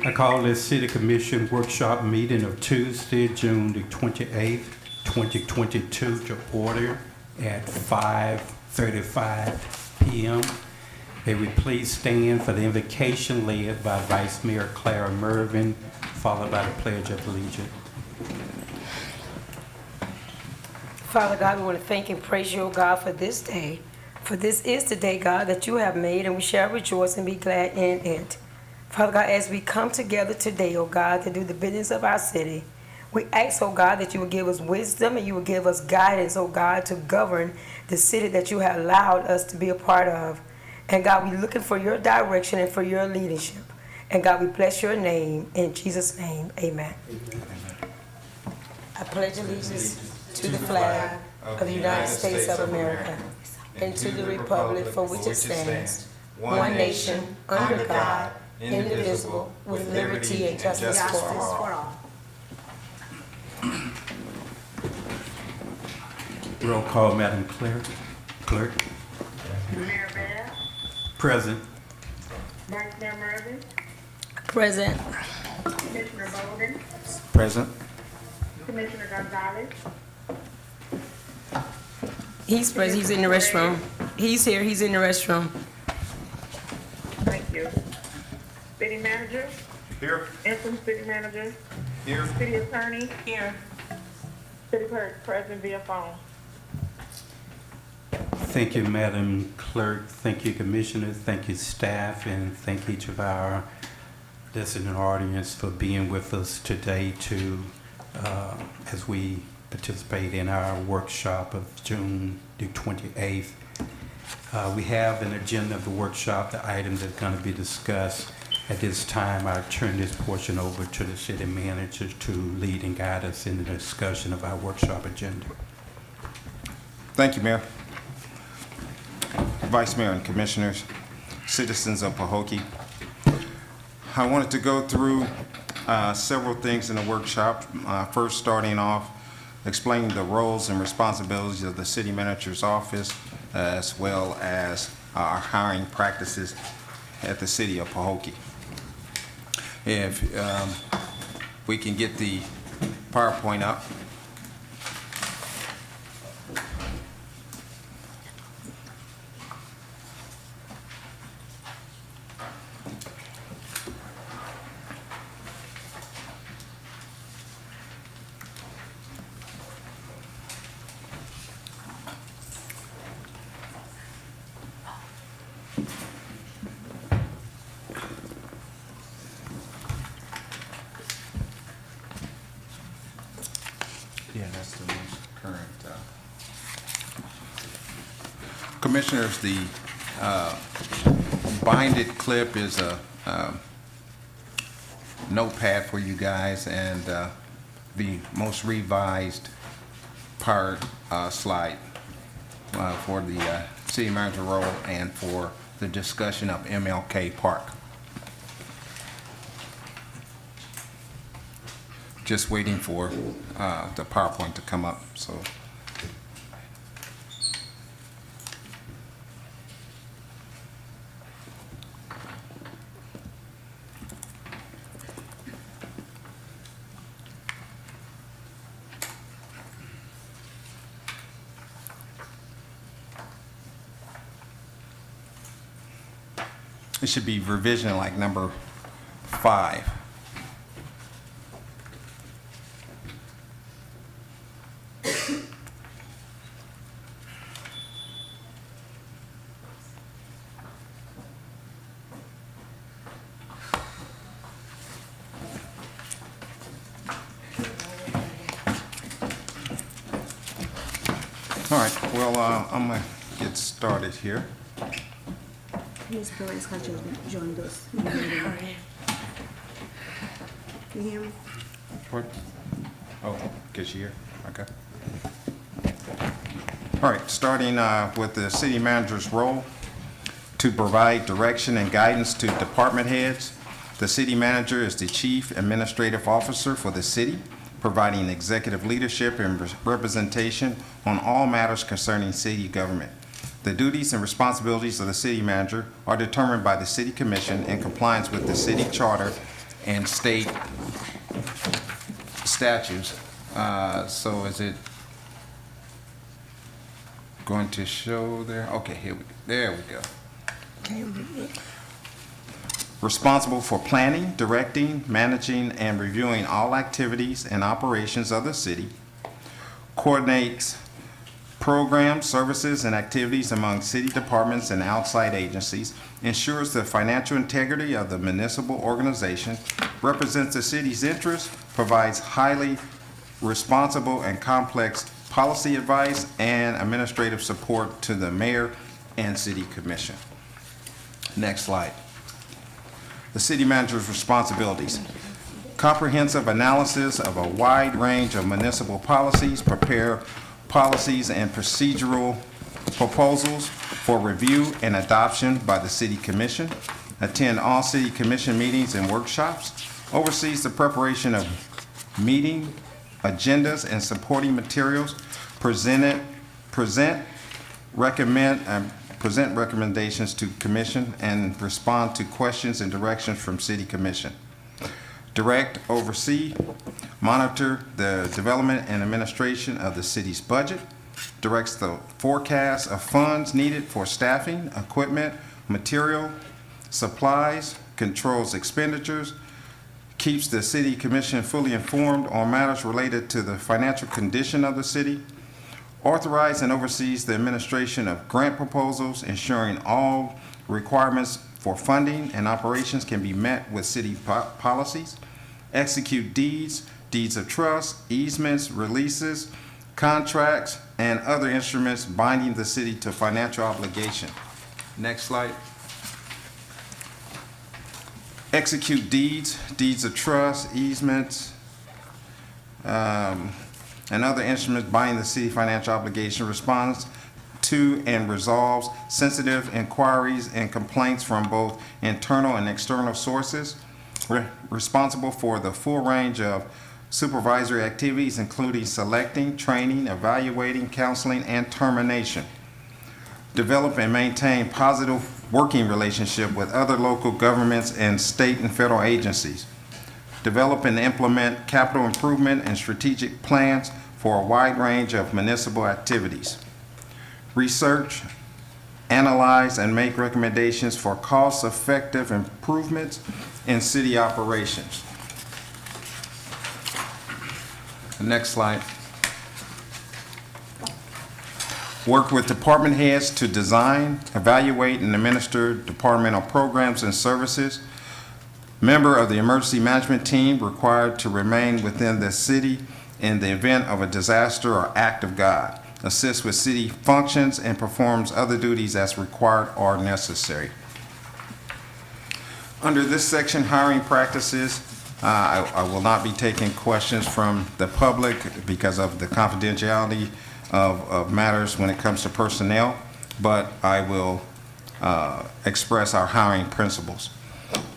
I call this City Commission workshop meeting of Tuesday, June the 28th, 2022 to order at 5:35 p.m. May we please stand for the invocation led by Vice Mayor Clara Mervin, followed by the Pledge of Allegiance. Father God, we want to thank and praise you, O God, for this day. For this is the day, God, that you have made, and we shall rejoice and be glad in it. Father God, as we come together today, O God, to do the business of our city, we ask, O God, that you will give us wisdom and you will give us guidance, O God, to govern the city that you have allowed us to be a part of. And God, we're looking for your direction and for your leadership. And God, we bless your name. In Jesus' name, amen. Amen. I pledge allegiance to the flag of the United States of America and to the republic for which it stands, one nation, under God, indivisible, with liberty and justice for all. Roll call, Madam Clerk. Mayor Bear, Present. Vice Mayor Mervin, Present. Commissioner Bolden, Present. Commissioner Gonzalez, He's present. He's in the restroom. He's here. He's in the restroom. thank you. City Manager, Here. Interim City Manager, Here. City Attorney. Here. City Clerk, present via phone. Thank you, Madam Clerk. Thank you, Commissioners. Thank you, staff, and thank each of our listening audience for being with us today as we participate in our workshop of June the 28th. We have an agenda of the workshop, the items that are going to be discussed. At this time, I turn this portion over to the city manager to lead and guide us in the discussion of our workshop agenda. Thank you, Mayor. Vice Mayor and Commissioners, citizens of Pahokee. I wanted to go through several things in the workshop. First, starting off, explaining the roles and responsibilities of the City Manager's office, as well as our hiring practices at the City of Pahokee. If we can get the PowerPoint up. Yeah, that's the most current. Commissioners, the binded clip is a notepad for you guys, and the most revised part slide for the city manager role and for the discussion of MLK Park. Just waiting for the PowerPoint to come up, so. It should be revision like number 5. All right, well, I'm going to get started here. Ms. Perez has joined us in the meeting. Can you hear me? What? Oh, get you here, okay. All right, starting with the city manager's role, to provide direction and guidance to department heads. The city manager is the chief administrative officer for the city, providing executive leadership and representation on all matters concerning city government. The duties and responsibilities of the city manager are determined by the city commission in compliance with the city charter and state statutes. So is it going to show there? Okay, there we go. Responsible for planning, directing, managing, and reviewing all activities and operations of the city. Coordinates programs, services, and activities among city departments and outside agencies. Ensures the financial integrity of the municipal organization. Represents the city's interests. Provides highly responsible and complex policy advice and administrative support to the mayor and city commission. Next slide. The city manager's responsibilities. Comprehensive analysis of a wide range of municipal policies, prepare policies and procedural proposals for review and adoption by the city commission, attend all city commission meetings and workshops, oversees the preparation of meeting agendas and supporting materials, present recommendations to commission, and respond to questions and directions from city commission. Direct, oversee, monitor the development and administration of the city's budget, directs the forecast of funds needed for staffing, equipment, material, supplies, controls expenditures, keeps the city commission fully informed on matters related to the financial condition of the city, authorizes and oversees the administration of grant proposals, ensuring all requirements for funding and operations can be met with city policies, execute deeds of trust, easements, releases, contracts, and other instruments binding the city to financial obligation. Next slide. Execute deeds of trust, easements, and other instruments binding the city financial obligation. Responds to and resolves sensitive inquiries and complaints from both internal and external sources. Responsible for the full range of supervisory activities, including selecting, training, evaluating, counseling, and termination. Develop and maintain positive working relationship with other local governments and state and federal agencies. Develop and implement capital improvement and strategic plans for a wide range of municipal activities. Research, analyze, and make recommendations for cost-effective improvements in city operations. Next slide. Work with department heads to design, evaluate, and administer departmental programs and services. Member of the emergency management team required to remain within the city in the event of a disaster or act of God. Assists with city functions and performs other duties as required or necessary. Under this section, hiring practices, I will not be taking questions from the public because of the confidentiality of matters when it comes to personnel, but I will express our hiring principles.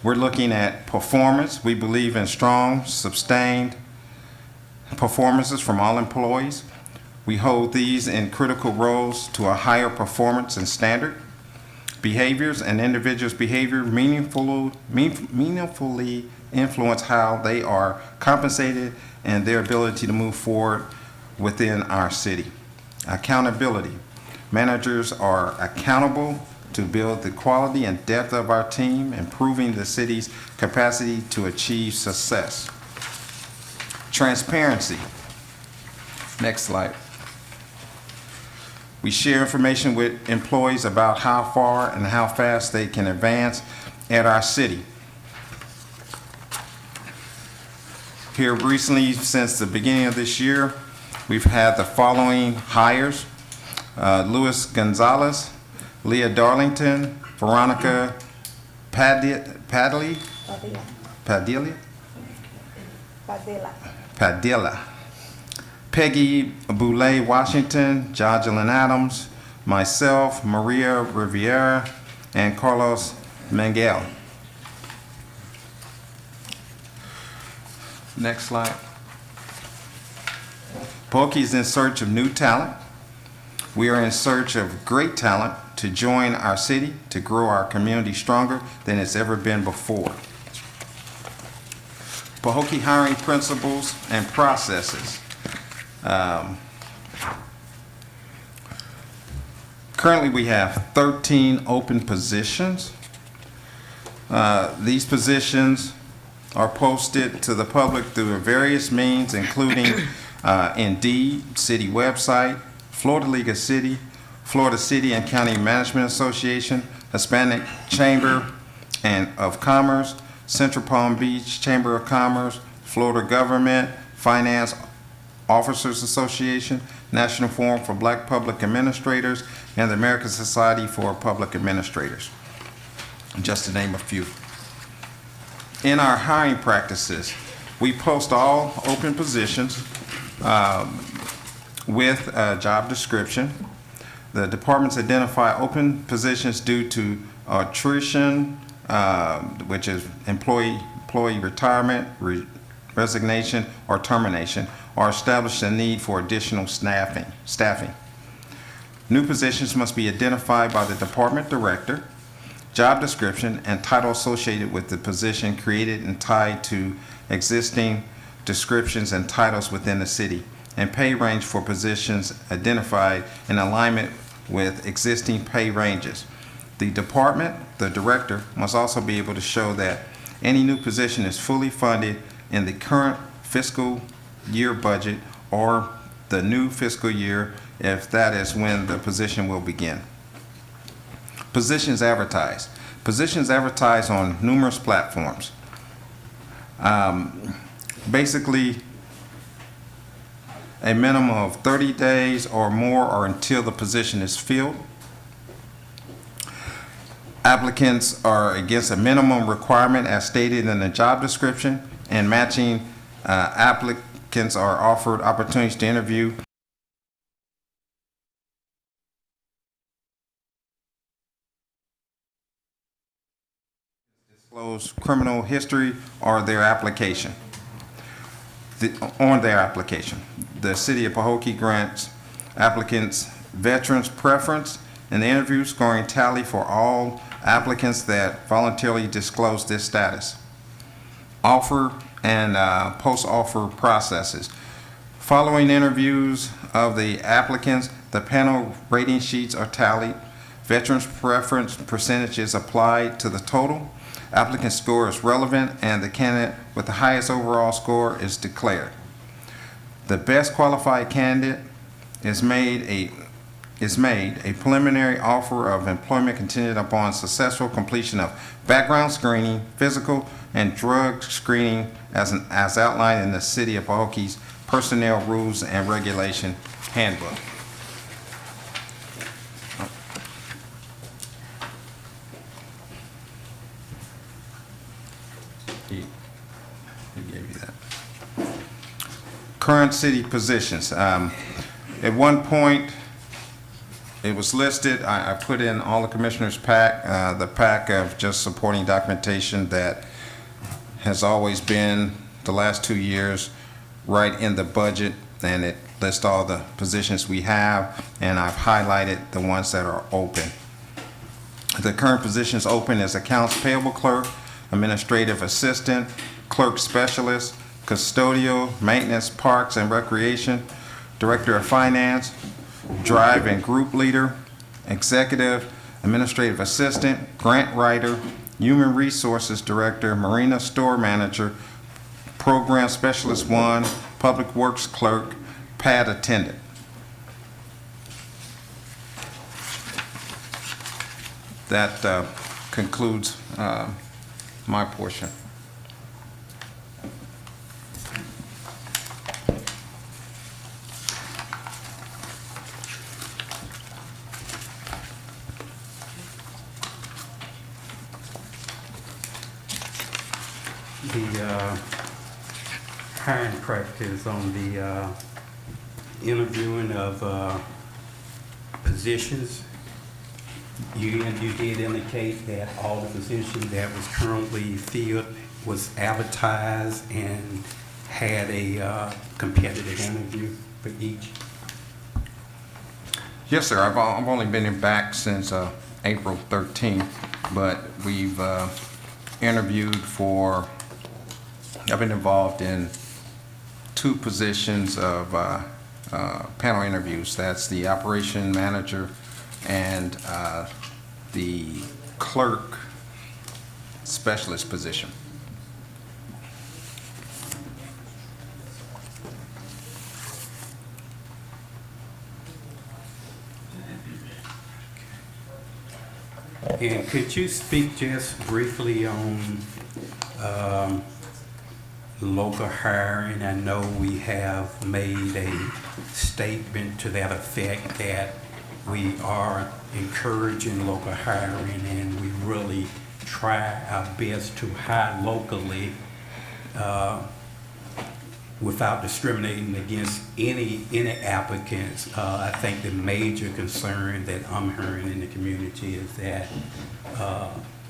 We're looking at performance. We believe in strong, sustained performances from all employees. We hold these in critical roles to a higher performance and standard. Behaviors and individuals' behavior meaningfully influence how they are compensated and their ability to move forward within our city. Accountability. Managers are accountable to build the quality and depth of our team, improving the city's capacity to achieve success. Transparency. Next slide. We share information with employees about how far and how fast they can advance at our city. Here recently, since the beginning of this year, we've had the following hires: Luis Gonzalez, Leah Darlington, Veronica Padilla, Peggy Boulay Washington, Jocelyn Adams, myself, Maria Riviera, and Carlos Mangel. Next slide. Pahokee is in search of new talent. We are in search of great talent to join our city to grow our community stronger than it's ever been before. Pahokee hiring principles and processes. Currently, we have 13 open positions. These positions are posted to the public through various means, including Indeed, city website, Florida League of City, Florida City and County Management Association, Hispanic Chamber of Commerce, Central Palm Beach Chamber of Commerce, Florida Government Finance Officers Association, National Forum for Black Public Administrators, and the American Society for Public Administrators, just to name a few. In our hiring practices, we post all open positions with a job description. The departments identify open positions due to attrition, which is employee retirement, resignation, or termination, or establish a need for additional staffing. New positions must be identified by the department director, job description, and title associated with the position created and tied to existing descriptions and titles within the city, and pay range for positions identified in alignment with existing pay ranges. The department, the director, must also be able to show that any new position is fully funded in the current fiscal year budget or the new fiscal year, if that is when the position will begin. Positions advertised. Positions advertised on numerous platforms. Basically, a minimum of 30 days or more or until the position is filled. Applicants are against a minimum requirement as stated in the job description, and matching applicants are offered opportunities to interview. Disclose criminal history or their application. On their application. The City of Pahokee grants applicants veterans preference in the interview scoring tally for all applicants that voluntarily disclose this status. Offer and post-offer processes. Following interviews of the applicants, the panel rating sheets are tallied. Veterans preference percentages applied to the total. Applicant score is relevant, and the candidate with the highest overall score is declared. The best qualified candidate is made a preliminary offer of employment contingent upon successful completion of background screening, physical, and drug screening as outlined in the City of Pahokee's Personnel Rules and Regulation Handbook. He gave you that. Current city positions. At one point, it was listed, I put in all the commissioners' pack, the pack of just supporting documentation that has always been the last 2 years right in the budget, and it lists all the positions we have, and I've highlighted the ones that are open. The current positions open is accounts payable clerk, administrative assistant, clerk specialist, custodial, maintenance, parks and recreation, director of finance, drive and group leader, executive, administrative assistant, grant writer, human resources director, Marina store manager, program specialist 1, public works clerk, pad attendant. That concludes my portion. The hiring practice on the interviewing of positions, you did indicate that all the positions that was currently filled was advertised and had a competitive interview for each. Yes, sir. I've only been back since April 13th, but we've interviewed for I've been involved in 2 positions of panel interviews. That's the operation manager and the clerk specialist position. And could you speak just briefly on local hiring? I know we have made a statement to that effect that we are encouraging local hiring, and we really try our best to hire locally without discriminating against any applicants. I think the major concern that I'm hearing in the community is that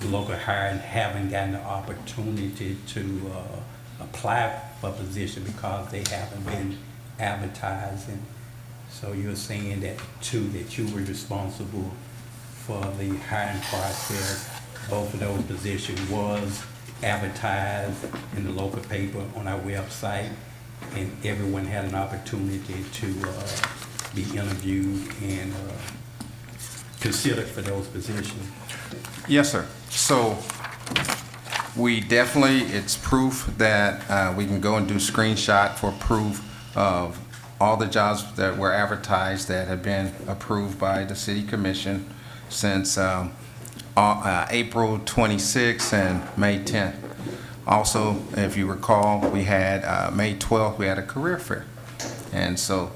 local hiring haven't gotten the opportunity to apply for a position because they haven't been advertising. So you're saying that too, that you were responsible for the hiring process. Both of those positions was advertised in the local paper on our website, and everyone had an opportunity to be interviewed and considered for those positions. Yes, sir. So we definitely, it's proof that we can go and do screenshot for proof of all the jobs that were advertised that have been approved by the City Commission since April 26th and May 10th. Also, if you recall, we had May 12th, we had a career fair. And so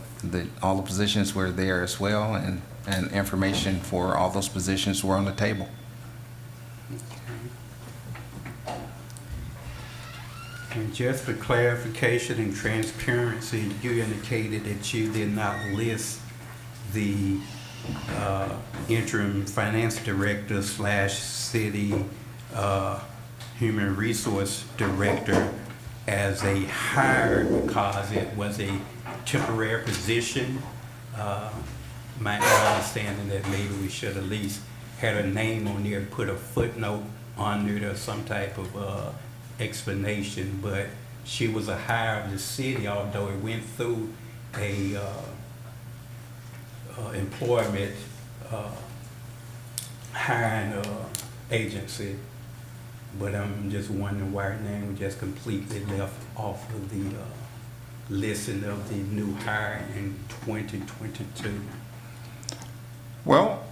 all the positions were there as well, and information for all those positions were on the table. And just for clarification and transparency, you indicated that you did not list the interim finance director / city human resource director as a hire because it was a temporary position. My understanding that maybe we should at least had a name on there, put a footnote on there or some type of explanation, but she was a hire of the city, although it went through a employment hiring agency. But I'm just wondering why her name was just completely left off of the listing of the new hire in 2022. Well,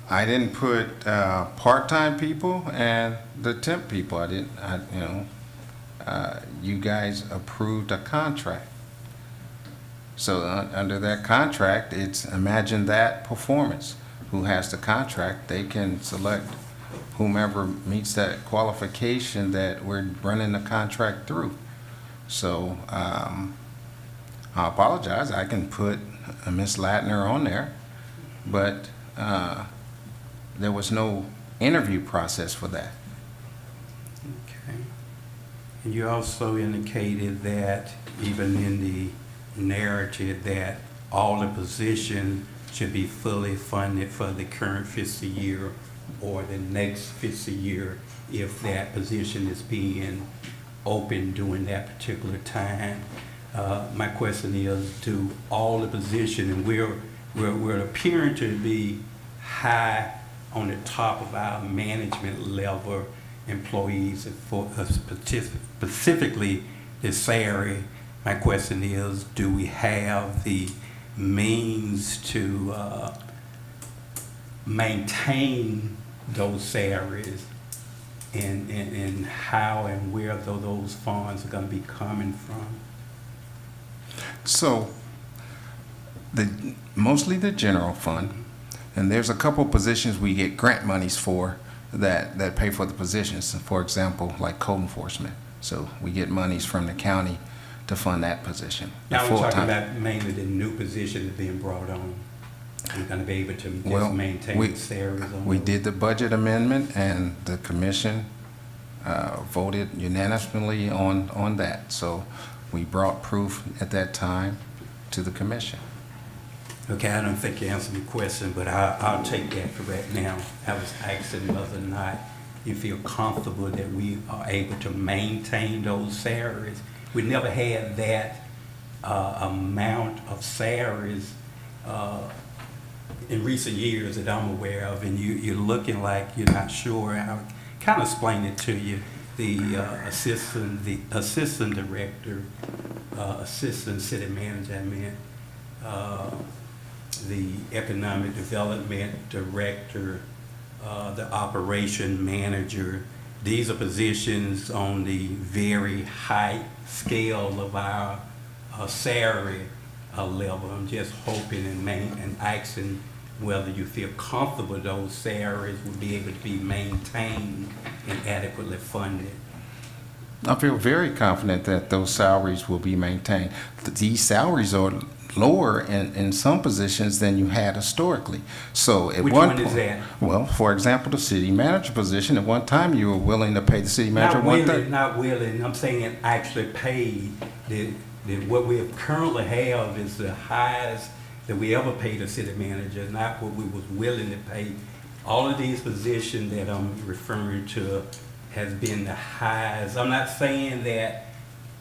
I didn't put part-time people and the temp people. You guys approved a contract. So under that contract, it's imagine that performance. Who has the contract, they can select whomever meets that qualification that we're running the contract through. So I apologize. I can put Ms. Latner on there, but there was no interview process for that. Okay. And you also indicated that even in the narrative that all the positions should be fully funded for the current fiscal year or the next fiscal year if that position is being open during that particular time. My question is, do all the positions, and we're appearing to be high on the top of our management level employees for specifically the salary. My question is, do we have the means to maintain those salaries, and how and where those funds are going to be coming from? So mostly the general fund, and there's a couple positions we get grant monies for that pay for the positions. For example, like code enforcement. So we get monies from the county to fund that position. Now we're talking about mainly the new position that's being brought on. You're going to be able to just maintain salaries on we those? did the budget amendment, and the commission voted unanimously on that. So we brought proof at that time to the commission. Okay, I don't think you answered my question, but I'll take that for right now. I was asking whether or not you feel comfortable that we are able to maintain those salaries. We never had that amount of salaries in recent years that I'm aware of, and you're looking like you're not sure. I'll kind of explain it to you. The assistant director, assistant city manager, I meant, the economic development director, the operation manager. These are positions on the very high scale of our salary level. I'm just hoping and asking whether you feel comfortable those salaries will be able to be maintained and adequately funded. I feel very confident that those salaries will be maintained. These salaries are lower in some positions than you had historically. So at Which one is that? Well, for example, the city manager position, at one time you were willing to pay the city manager Not willing, I'm saying actually paid. What we currently have is the highest that we ever paid a city manager, not what we was willing to pay. All of these positions that I'm referring to has been the highest. I'm not saying that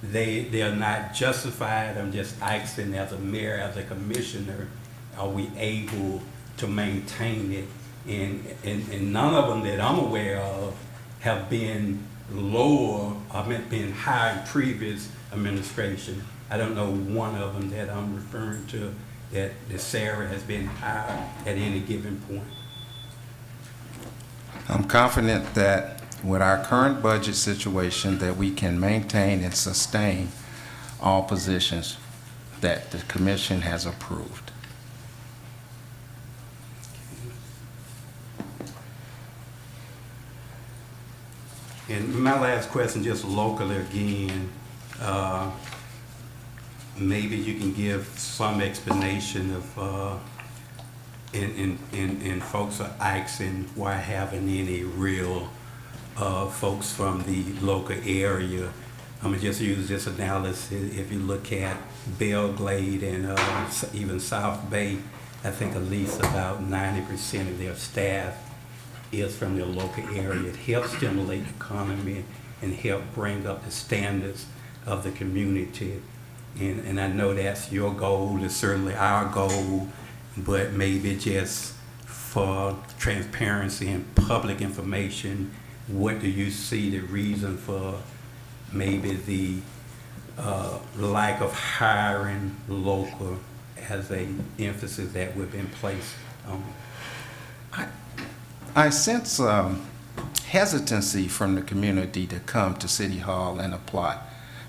they are not justified. I'm just asking as a mayor, as a commissioner, are we able to maintain it? And none of them that I'm aware of have been lower, been higher in previous administration. I don't know one of them that I'm referring to that the salary has been higher at any given point. I'm confident that with our current budget situation that we can maintain and sustain all positions that the commission has approved. And my last question, just locally again, maybe you can give some explanation of, and folks are asking why haven't any real folks from the local area. I'm gonna just use this analysis. If you look at Belglade and even South Bay, I think at least about 90% of their staff is from their local area. It helps stimulate the economy and help bring up the standards of the community. And I know that's your goal, it's certainly our goal, but maybe just for transparency and public information, what do you see the reason for maybe the lack of hiring local as a emphasis that we've been placed on? I sense hesitancy from the community to come to City Hall and apply.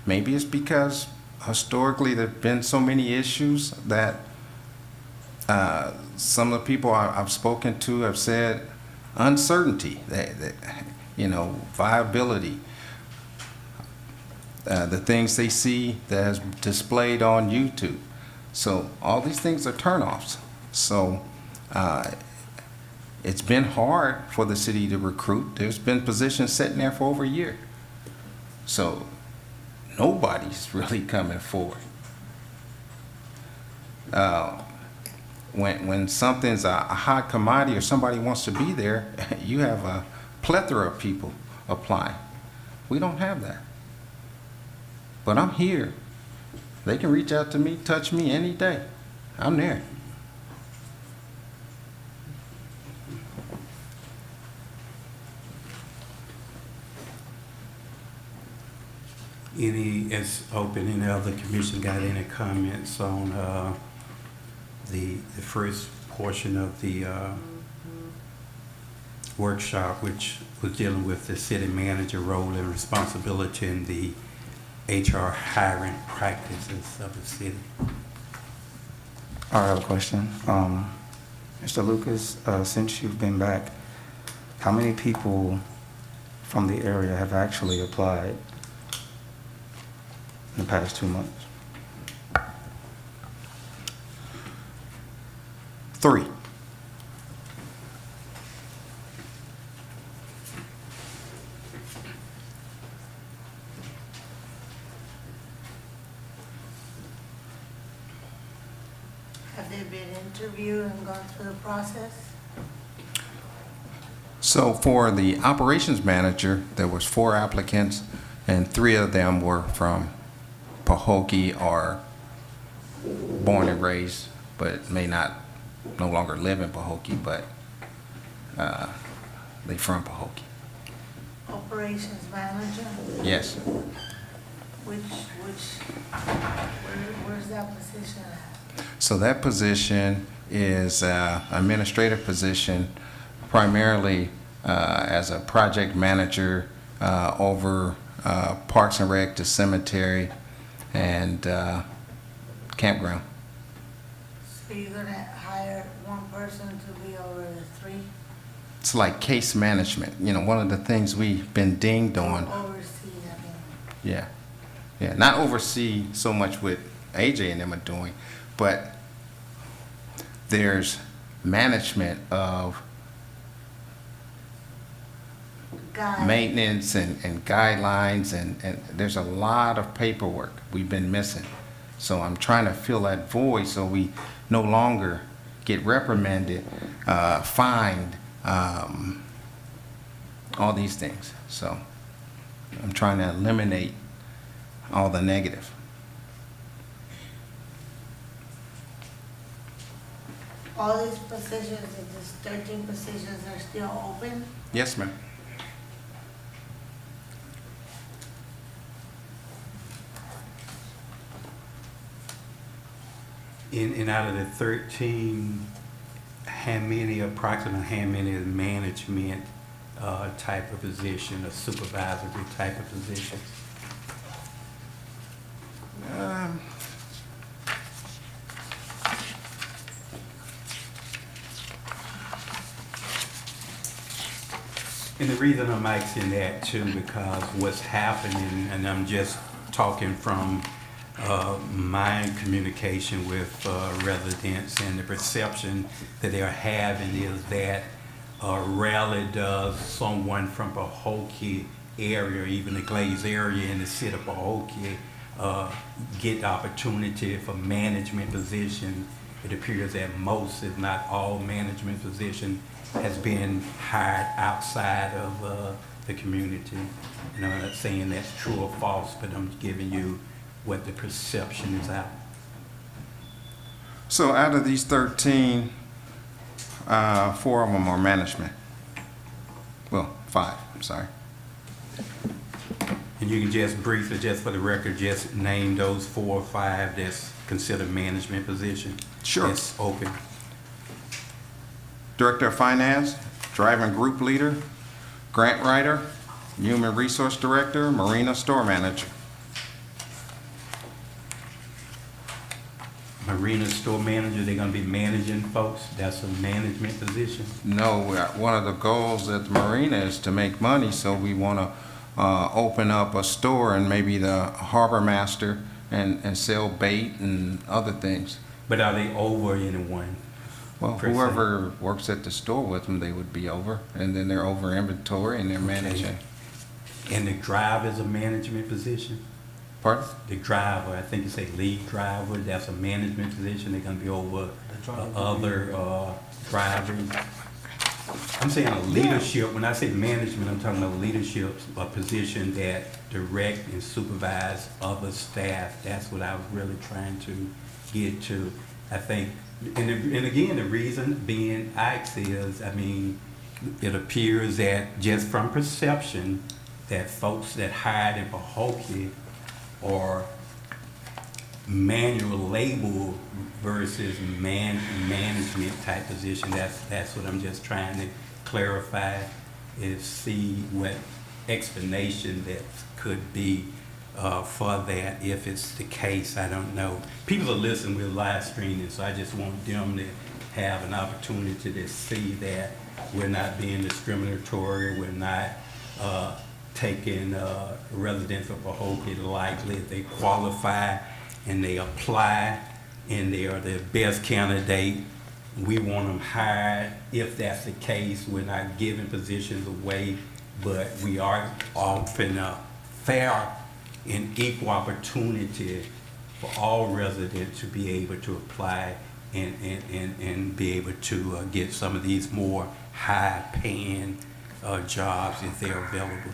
Maybe it's because historically there have been so many issues that some of the people I've spoken to have said uncertainty, that viability, the things they see that's displayed on YouTube. So all these things are turnoffs. So it's been hard for the city to recruit. There's been positions sitting there for over a year. So nobody's really coming forward. When something's a hot commodity or somebody wants to be there, you have a plethora of people applying. We don't have that. But I'm here. They can reach out to me, touch me any day. I'm there. It's open, any other commission got any comments on the first portion of the workshop, which was dealing with the city manager role and responsibility in the HR hiring practices of the city? I have a question. Mr. Lucas, since you've been back, how many people from the area have actually applied in the past 2 months? 3. Have they been interviewed and gone through the process? So for the operations manager, there was 4 applicants, and 3 of them were from Pahokee or born and raised, but no longer live in Pahokee, but they from Pahokee. Operations manager, Yes. where's that position at? So that position is administrative position, primarily as a project manager over Parks and Rec, the cemetery, and campground. So you're gonna hire one person to be over the 3? It's like case management. You know, one of the things we've been dinged on. Oversee, I mean. Yeah, yeah. Not oversee so much what AJ and them are doing, but there's management of Guy. maintenance and guidelines, and there's a lot of paperwork we've been missing. So I'm trying to fill that void so we no longer get reprimanded, fined, all these things. So I'm trying to eliminate all the negative. All these positions, these 13 positions are still open? Yes, ma'am. And out of the 13, approximately how many is management type of position, a supervisory type of position? And the reason I'm asking that too, because what's happening, and I'm just talking from my communication with residents, and the perception that they're having is that rarely does someone from Pahokee area, even the Glaze area in the city of Pahokee, get the opportunity for management position. It appears that most, if not all, management position has been hired outside of the community. And I'm not saying that's true or false, but I'm giving you what the perception is out. So out of these 13, 4 of them are management. Well, 5, I'm sorry. And you can just briefly, just for the record, just name those 4 or 5 that's considered management position. Sure. That's open. Director of Finance, driving group leader, grant writer, human resource director, Marina store manager. Marina store manager, they're gonna be managing folks. That's a management position. No, one of the goals at the Marina is to make money, so we want to open up a store and maybe the harbor master and sell bait and other things. But are they over anyone? Well, Per se. whoever works at the store with them, they would be over, and then they're over inventory and they're managing. And the driver is a management position? Pardon? The driver, I think you say lead driver, that's a management position. They're gonna be over other drivers. I'm saying a leadership, when I say management, I'm talking about leadership, a position that direct and supervise other staff. That's what I was really trying to get to. I think, and again, the reason being asked is, I mean, it appears that just from perception, that folks that hired in Pahokee or manual labor versus management type position. That's what I'm just trying to clarify, is see what explanation that could be for that. If it's the case, I don't know. People are listening with live streaming, so I just want them to have an opportunity to see that we're not being discriminatory. We're not taking residents of Pahokee lightly. If they qualify and they apply and they are the best candidate, we want them hired. If that's the case, we're not giving positions away, but we are offering a fair and equal opportunity for all residents to be able to apply and be able to get some of these more high-paying jobs if they're available.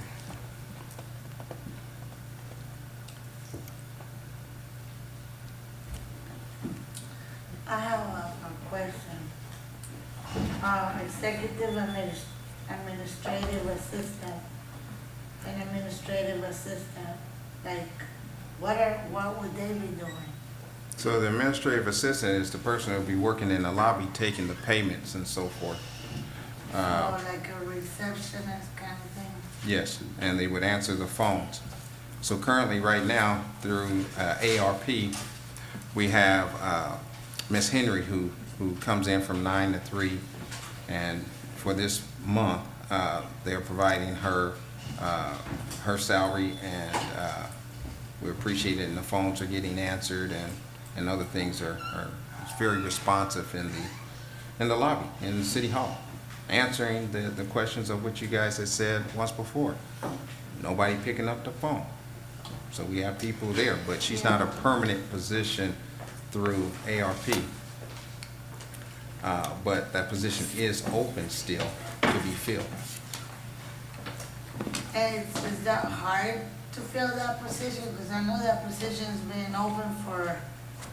I have a question. Executive administrative assistant and administrative assistant, like, what would they be doing? So the administrative assistant is the person who'll be working in the lobby, taking the payments and so forth. Or like a receptionist kind of thing? Yes, and they would answer the phones. So currently, right now, through ARP, we have Ms. Henry who comes in from 9 to 3, and for this month, they're providing her her salary, and we appreciate it, and the phones are getting answered, and other things are very responsive in the lobby, in the city hall, answering the questions of what you guys had said once before. Nobody picking up the phone. So we have people there, but she's not a permanent position through ARP. But that position is open still to be filled. And is that hard to fill that position? Because I know that position's been open for,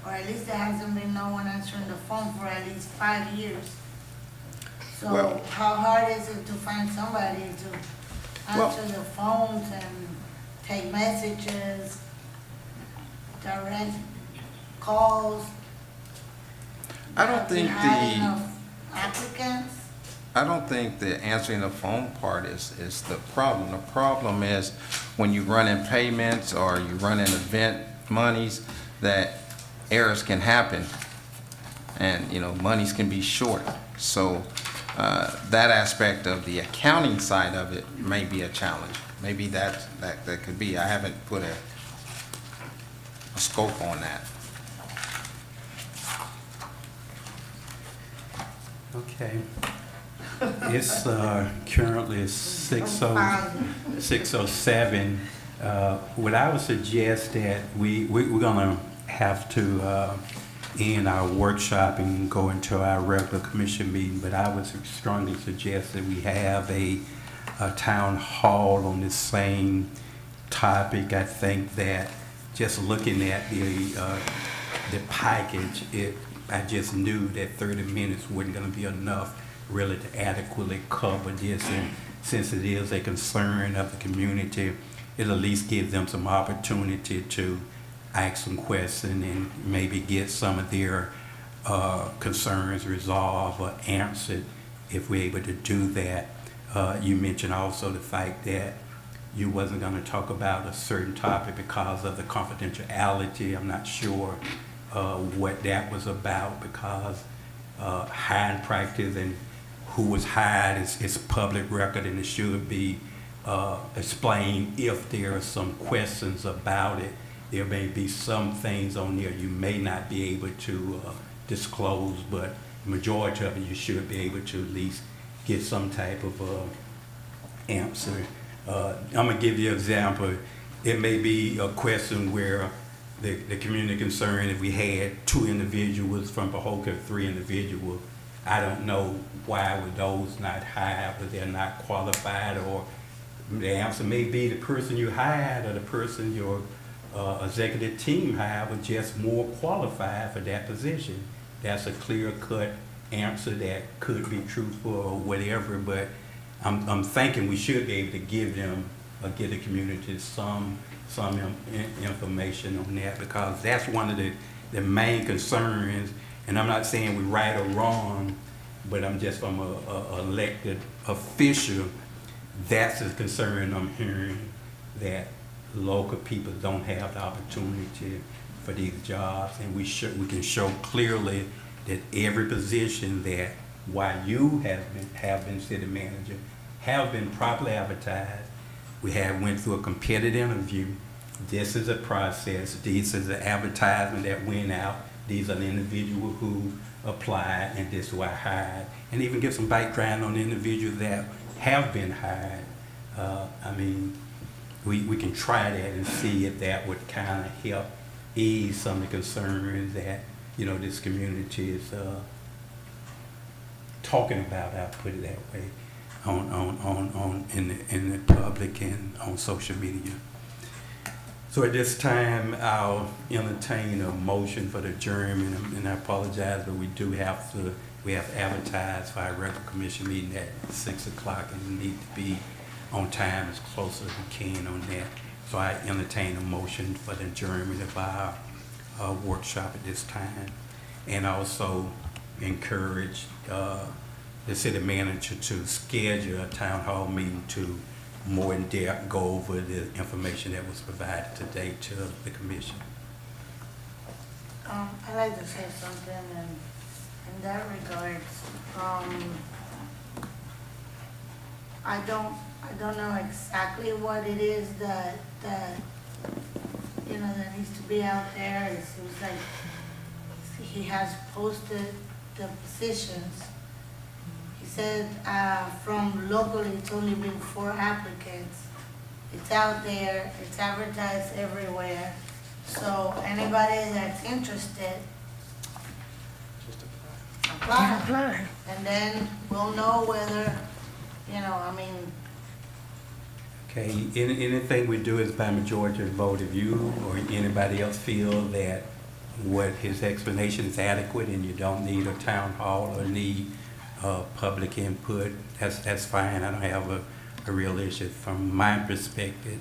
or at least there hasn't been no one answering the phone for at least 5 years. So Well- how hard is it to find somebody to answer the phones and take messages, direct calls? I don't Have you think had the- enough applicants? I don't think the answering the phone part is the problem. The problem is when you run in payments or you run in event monies, that errors can happen, and monies can be short. So that aspect of the accounting side of it may be a challenge. Maybe that could be. I haven't put a scope on that. Okay. It's currently 6:07. What I would suggest that we're gonna have to end our workshop and go into our regular commission meeting, but I would strongly suggest that we have a town hall on this same topic. I think that just looking at the package, I just knew that 30 minutes wasn't gonna be enough really to adequately cover this, and since it is a concern of the community, it'll at least give them some opportunity to ask some questions and maybe get some of their concerns resolved or answered if we're able to do that. You mentioned also the fact that you wasn't going to talk about a certain topic because of the confidentiality. I'm not sure what that was about, because hiring practice and who was hired is public record, and it should be explained if there are some questions about it. There may be some things on there you may not be able to disclose, but the majority of it you should be able to at least get some type of answer. I'm gonna give you an example. It may be a question where the community concern, if we had 2 individuals from Pahokee, 3 individuals, I don't know why were those not hired, but they're not qualified, or the answer may be the person you hired or the person your executive team hired was just more qualified for that position. That's a clear-cut answer that could be truthful or whatever, but I'm thinking we should be able to give them or give the community some information on that, because that's one of the main concerns. And I'm not saying we're right or wrong, but I'm just from a elected official, that's a concern I'm hearing, that local people don't have the opportunity for these jobs. And we can show clearly that every position that while you have been city manager, have been properly advertised. We have went through a competitive interview. This is a process. This is an advertisement that went out. These are the individuals who applied, and this is who I hired. And even give some background on the individuals that have been hired. I mean, we can try that and see if that would kind of help ease some of the concerns that this community is talking about. I'll put it that way. in the public and on social media. So at this time, I'll entertain a motion for the adjournment, and I apologize, but we have advertised for our regular commission meeting at 6 o'clock, and we need to be on time as close as we can on that. So I entertain a motion for the adjournment of our workshop at this time, and also encourage the city manager to schedule a town hall meeting to more in depth go over the information that was provided today to the commission. I'd like to say something in that regards. I don't know exactly what it is that that needs to be out there. It seems like he has posted the positions. He said from locally it's only been 4 applicants. It's out there, it's advertised everywhere. So anybody that's interested, apply. And then we'll know whether, Okay, anything we do is by majority vote. If you or anybody else feel that what his explanation is adequate and you don't need a town hall or need public input, that's fine. I don't have a real issue. From my perspective,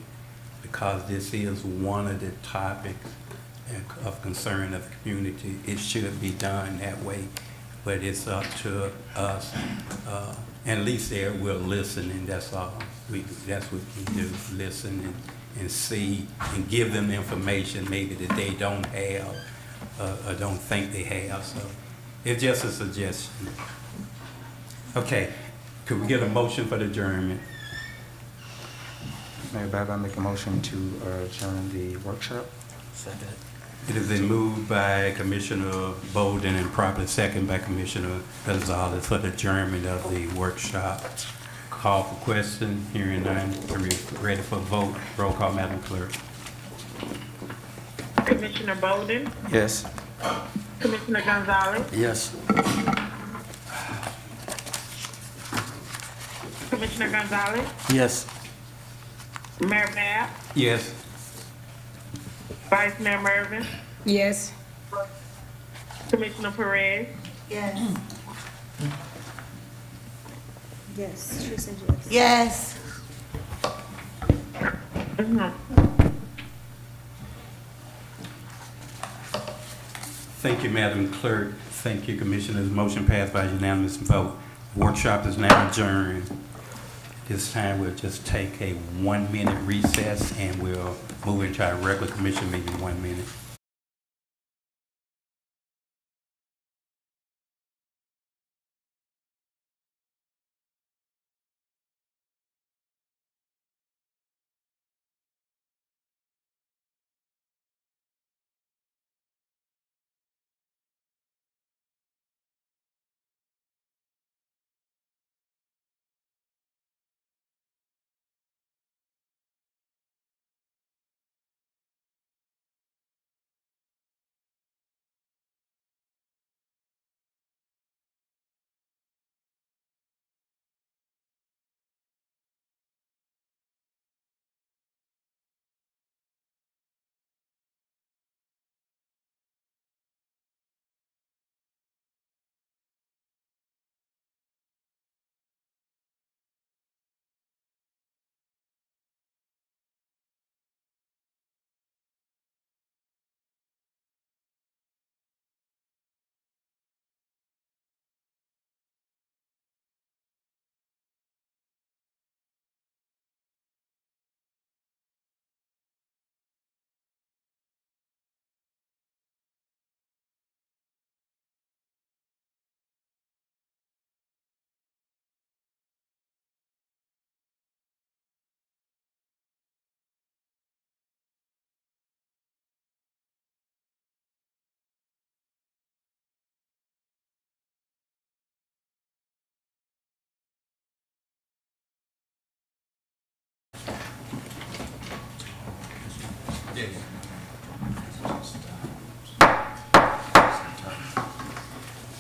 because this is one of the topics of concern of the community, it should be done that way. But it's up to us. And at least there we'll listen, and that's all. That's what we do, listen and see and give them information maybe that they don't have or don't think they have. So it's just a suggestion. Okay, could we get a motion for the adjournment? Mayor Bab, I make a motion to adjourn the workshop. Second. It has been moved by Commissioner Bolden and properly second by Commissioner Gonzalez for the adjournment of the workshop. Call for question, hearing none. Are we ready for vote? Roll call, Madam Clerk. Commissioner Bolden, Yes. Commissioner Gonzalez, Yes. Commissioner Gonzalez, Yes. Mayor Bab, Yes. Vice Mayor Mervin, Yes. Commissioner Perez, yes. Yes, she said yes. Yes. Thank you, Madam Clerk. Thank you, Commissioners. Motion passed by unanimous vote. Workshop is now adjourned. This time we'll just take a 1-minute recess and we'll move into our regular commission meeting in 1 minute.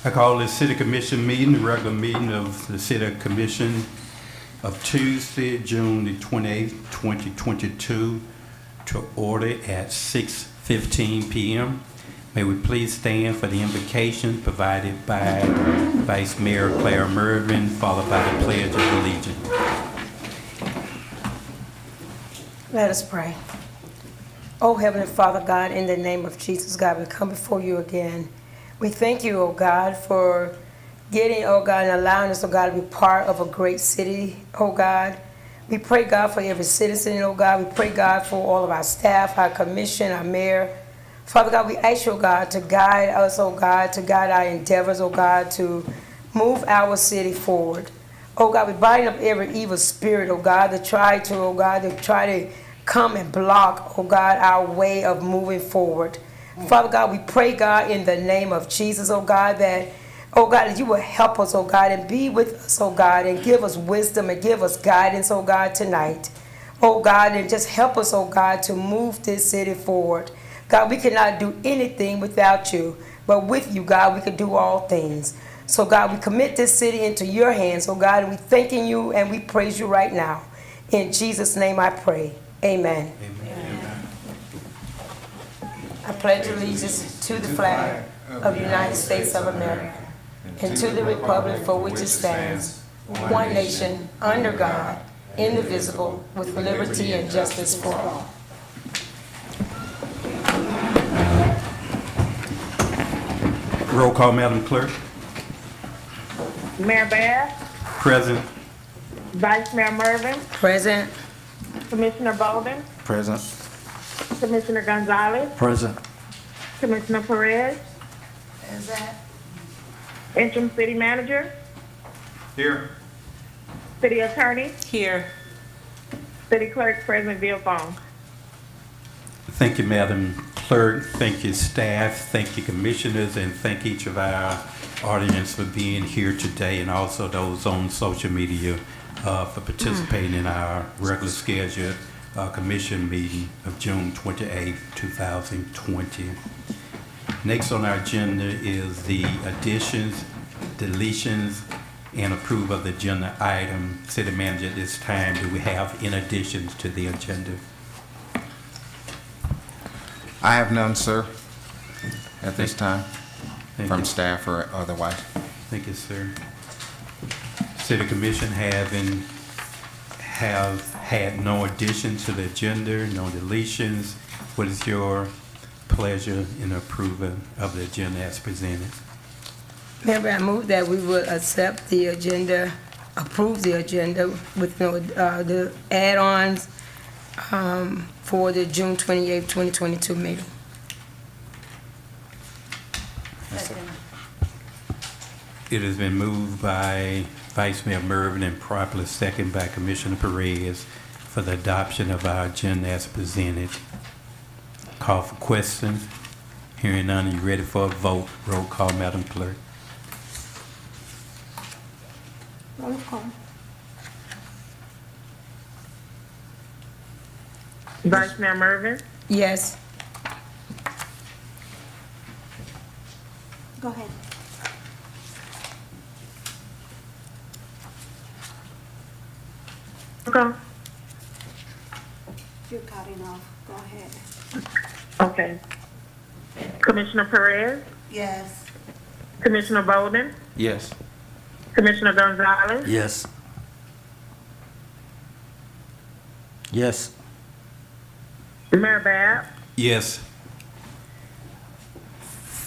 I call this City Commission meeting, the regular meeting of the City Commission of Tuesday, June the 28th, 2022, to order at 6:15 p.m. May we please stand for the invocation provided by Vice Mayor Claire Mervin, followed by the Pledge of Allegiance. Let us pray. Oh, Heavenly Father God, in the name of Jesus, God, we come before you again. We thank you, oh God, for getting, oh God, and allowing us, oh God, to be part of a great city, oh God. We pray, God, for every citizen, oh God. We pray, God, for all of our staff, our commission, our mayor. Father God, we ask you, oh God, to guide us, oh God, to guide our endeavors, oh God, to move our city forward. Oh God, we bind up every evil spirit, oh God, to try to come and block, oh God, our way of moving forward. Father God, we pray, God, in the name of Jesus, oh God, that you will help us, oh God, and be with us, oh God, and give us wisdom and give us guidance, oh God, tonight. Oh God, and just help us, oh God, to move this city forward. God, we cannot do anything without you, but with you, God, we can do all things. So God, we commit this city into your hands, oh God, and we thanking you and we praise you right now. In Jesus' name I pray. Amen. Amen. I pledge allegiance to the flag of the United States of America and to the republic for which it stands, one nation, under God, indivisible, with liberty and justice for all. Roll call, Madam Clerk. Mayor Bass, Present. Vice Mayor Mervin, Present. Commissioner Bolden, Present. Commissioner Gonzalez, Present. Commissioner Perez, Is that, Interim City Manager, Here. City Attorney, Here. City Clerk, President via phone. Thank you, Madam Clerk. Thank you, staff. Thank you, commissioners, and thank each of our audience for being here today, and also those on social media for participating in our regular scheduled commission meeting of June 28, 2020. Next on our agenda is the additions, deletions, and approval of the agenda item. City Manager, at this time, do we have any additions to the agenda? I have none, sir, at this time, Thank from you. staff or otherwise. Thank you, sir. City Commission have had no additions to the agenda, no deletions. What is your pleasure in approval of the agenda as presented? Member, I move that we would accept the agenda, approve the agenda with the add-ons for the June 28, 2022 meeting. It has been moved by Vice Mayor Mervin and properly seconded by Commissioner Perez for the adoption of our agenda as presented. Call for questions. Hearing none, are you ready for a vote? Roll call, Madam Clerk. Roll call. Vice Mayor Mervin, Yes. Go ahead. okay. You're cutting off. Go ahead. Okay. Commissioner Perez, yes, Commissioner Bolden, Yes. Commissioner Gonzalez, Yes. Yes. Mayor Bass, Yes.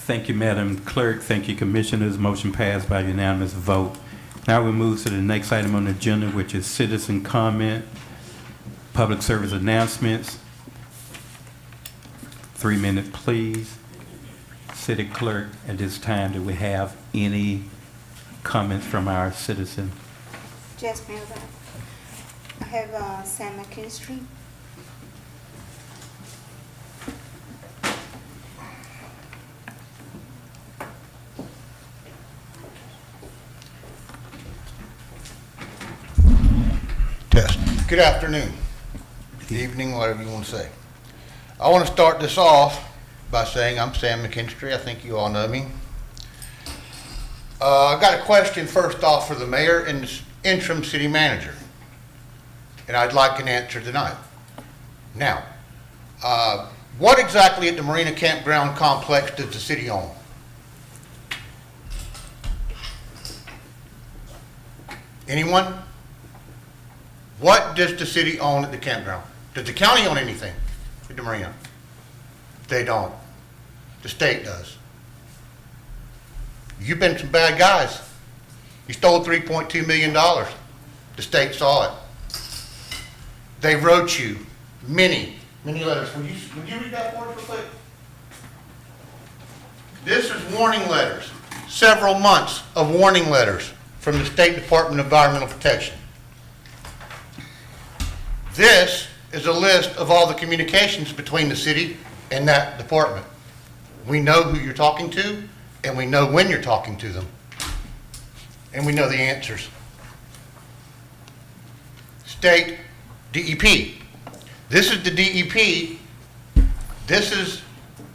Thank you, Madam Clerk. Thank you, Commissioners. Motion passed by unanimous vote. Now we move to the next item on the agenda, which is citizen comment, public service announcements. 3 minutes, please. City Clerk, at this time, do we have any comments from our citizen? Yes, Mayor. I have Sam McKinstry. Test. Good afternoon, evening, whatever you want to say. I want to start this off by saying I'm Sam McKinstry. I think you all know me. I got a question first off for the mayor and the interim city manager. and I'd like an answer tonight. Now, what exactly at the Marina Campground Complex does the city own? Anyone? What does the city own at the campground? Does the county own anything at the Marina? They don't. The state does. You've been some bad guys. You stole $3.2 million. The state saw it. They wrote you many letters. Would you read that for us real quick? This is warning letters. Several months of warning letters from the State Department of Environmental Protection. This is a list of all the communications between the city and that department. We know who you're talking to, and we know when you're talking to them. And we know the answers. State DEP. This is the DEP. This is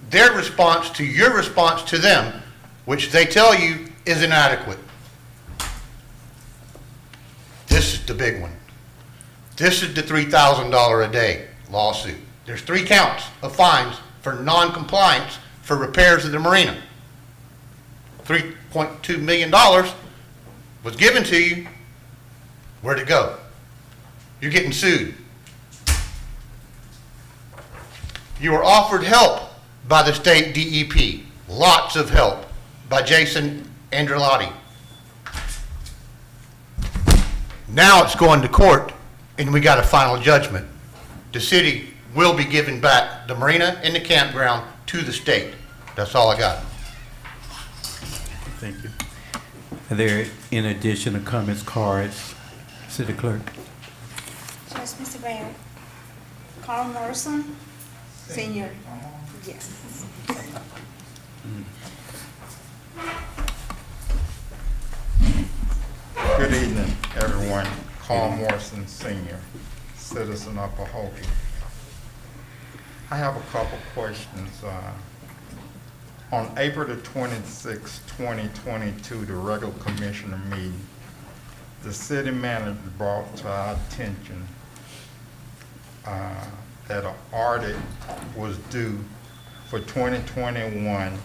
their response to your response to them, which they tell you is inadequate. This is the big one. This is the $3,000 a day lawsuit. There's 3 counts of fines for non-compliance for repairs of the marina. $3.2 million was given to you. Where'd it go? You're getting sued. You were offered help by the state DEP. Lots of help by Jason Andrelotti. Now it's going to court, and we got a final judgment. The city will be giving back the marina and the campground to the state. That's all I got. Thank you. Are there, in addition to comments, cards? City Clerk? Yes, Mr. Mayor. Carl Morrison, Senior. Yes. Good evening, everyone. Carl Morrison, Senior, citizen of Pahokee. I have a couple questions. On April the 26th, 2022, the regular commissioner meeting, the city manager brought to our attention that an audit was due for 2021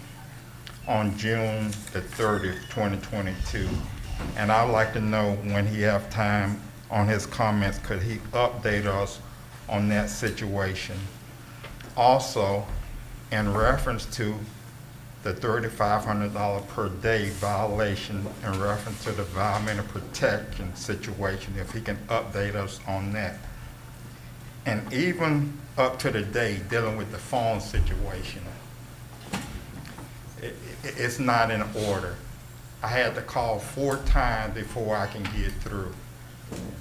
on June the 30th, 2022. And I'd like to know, when he have time on his comments, could he update us on that situation? Also, in reference to the $3,500 per day violation in reference to the environmental protection situation, if he can update us on that. And even up to the day dealing with the phone situation, it's not in order. I had to call 4 times before I can get through.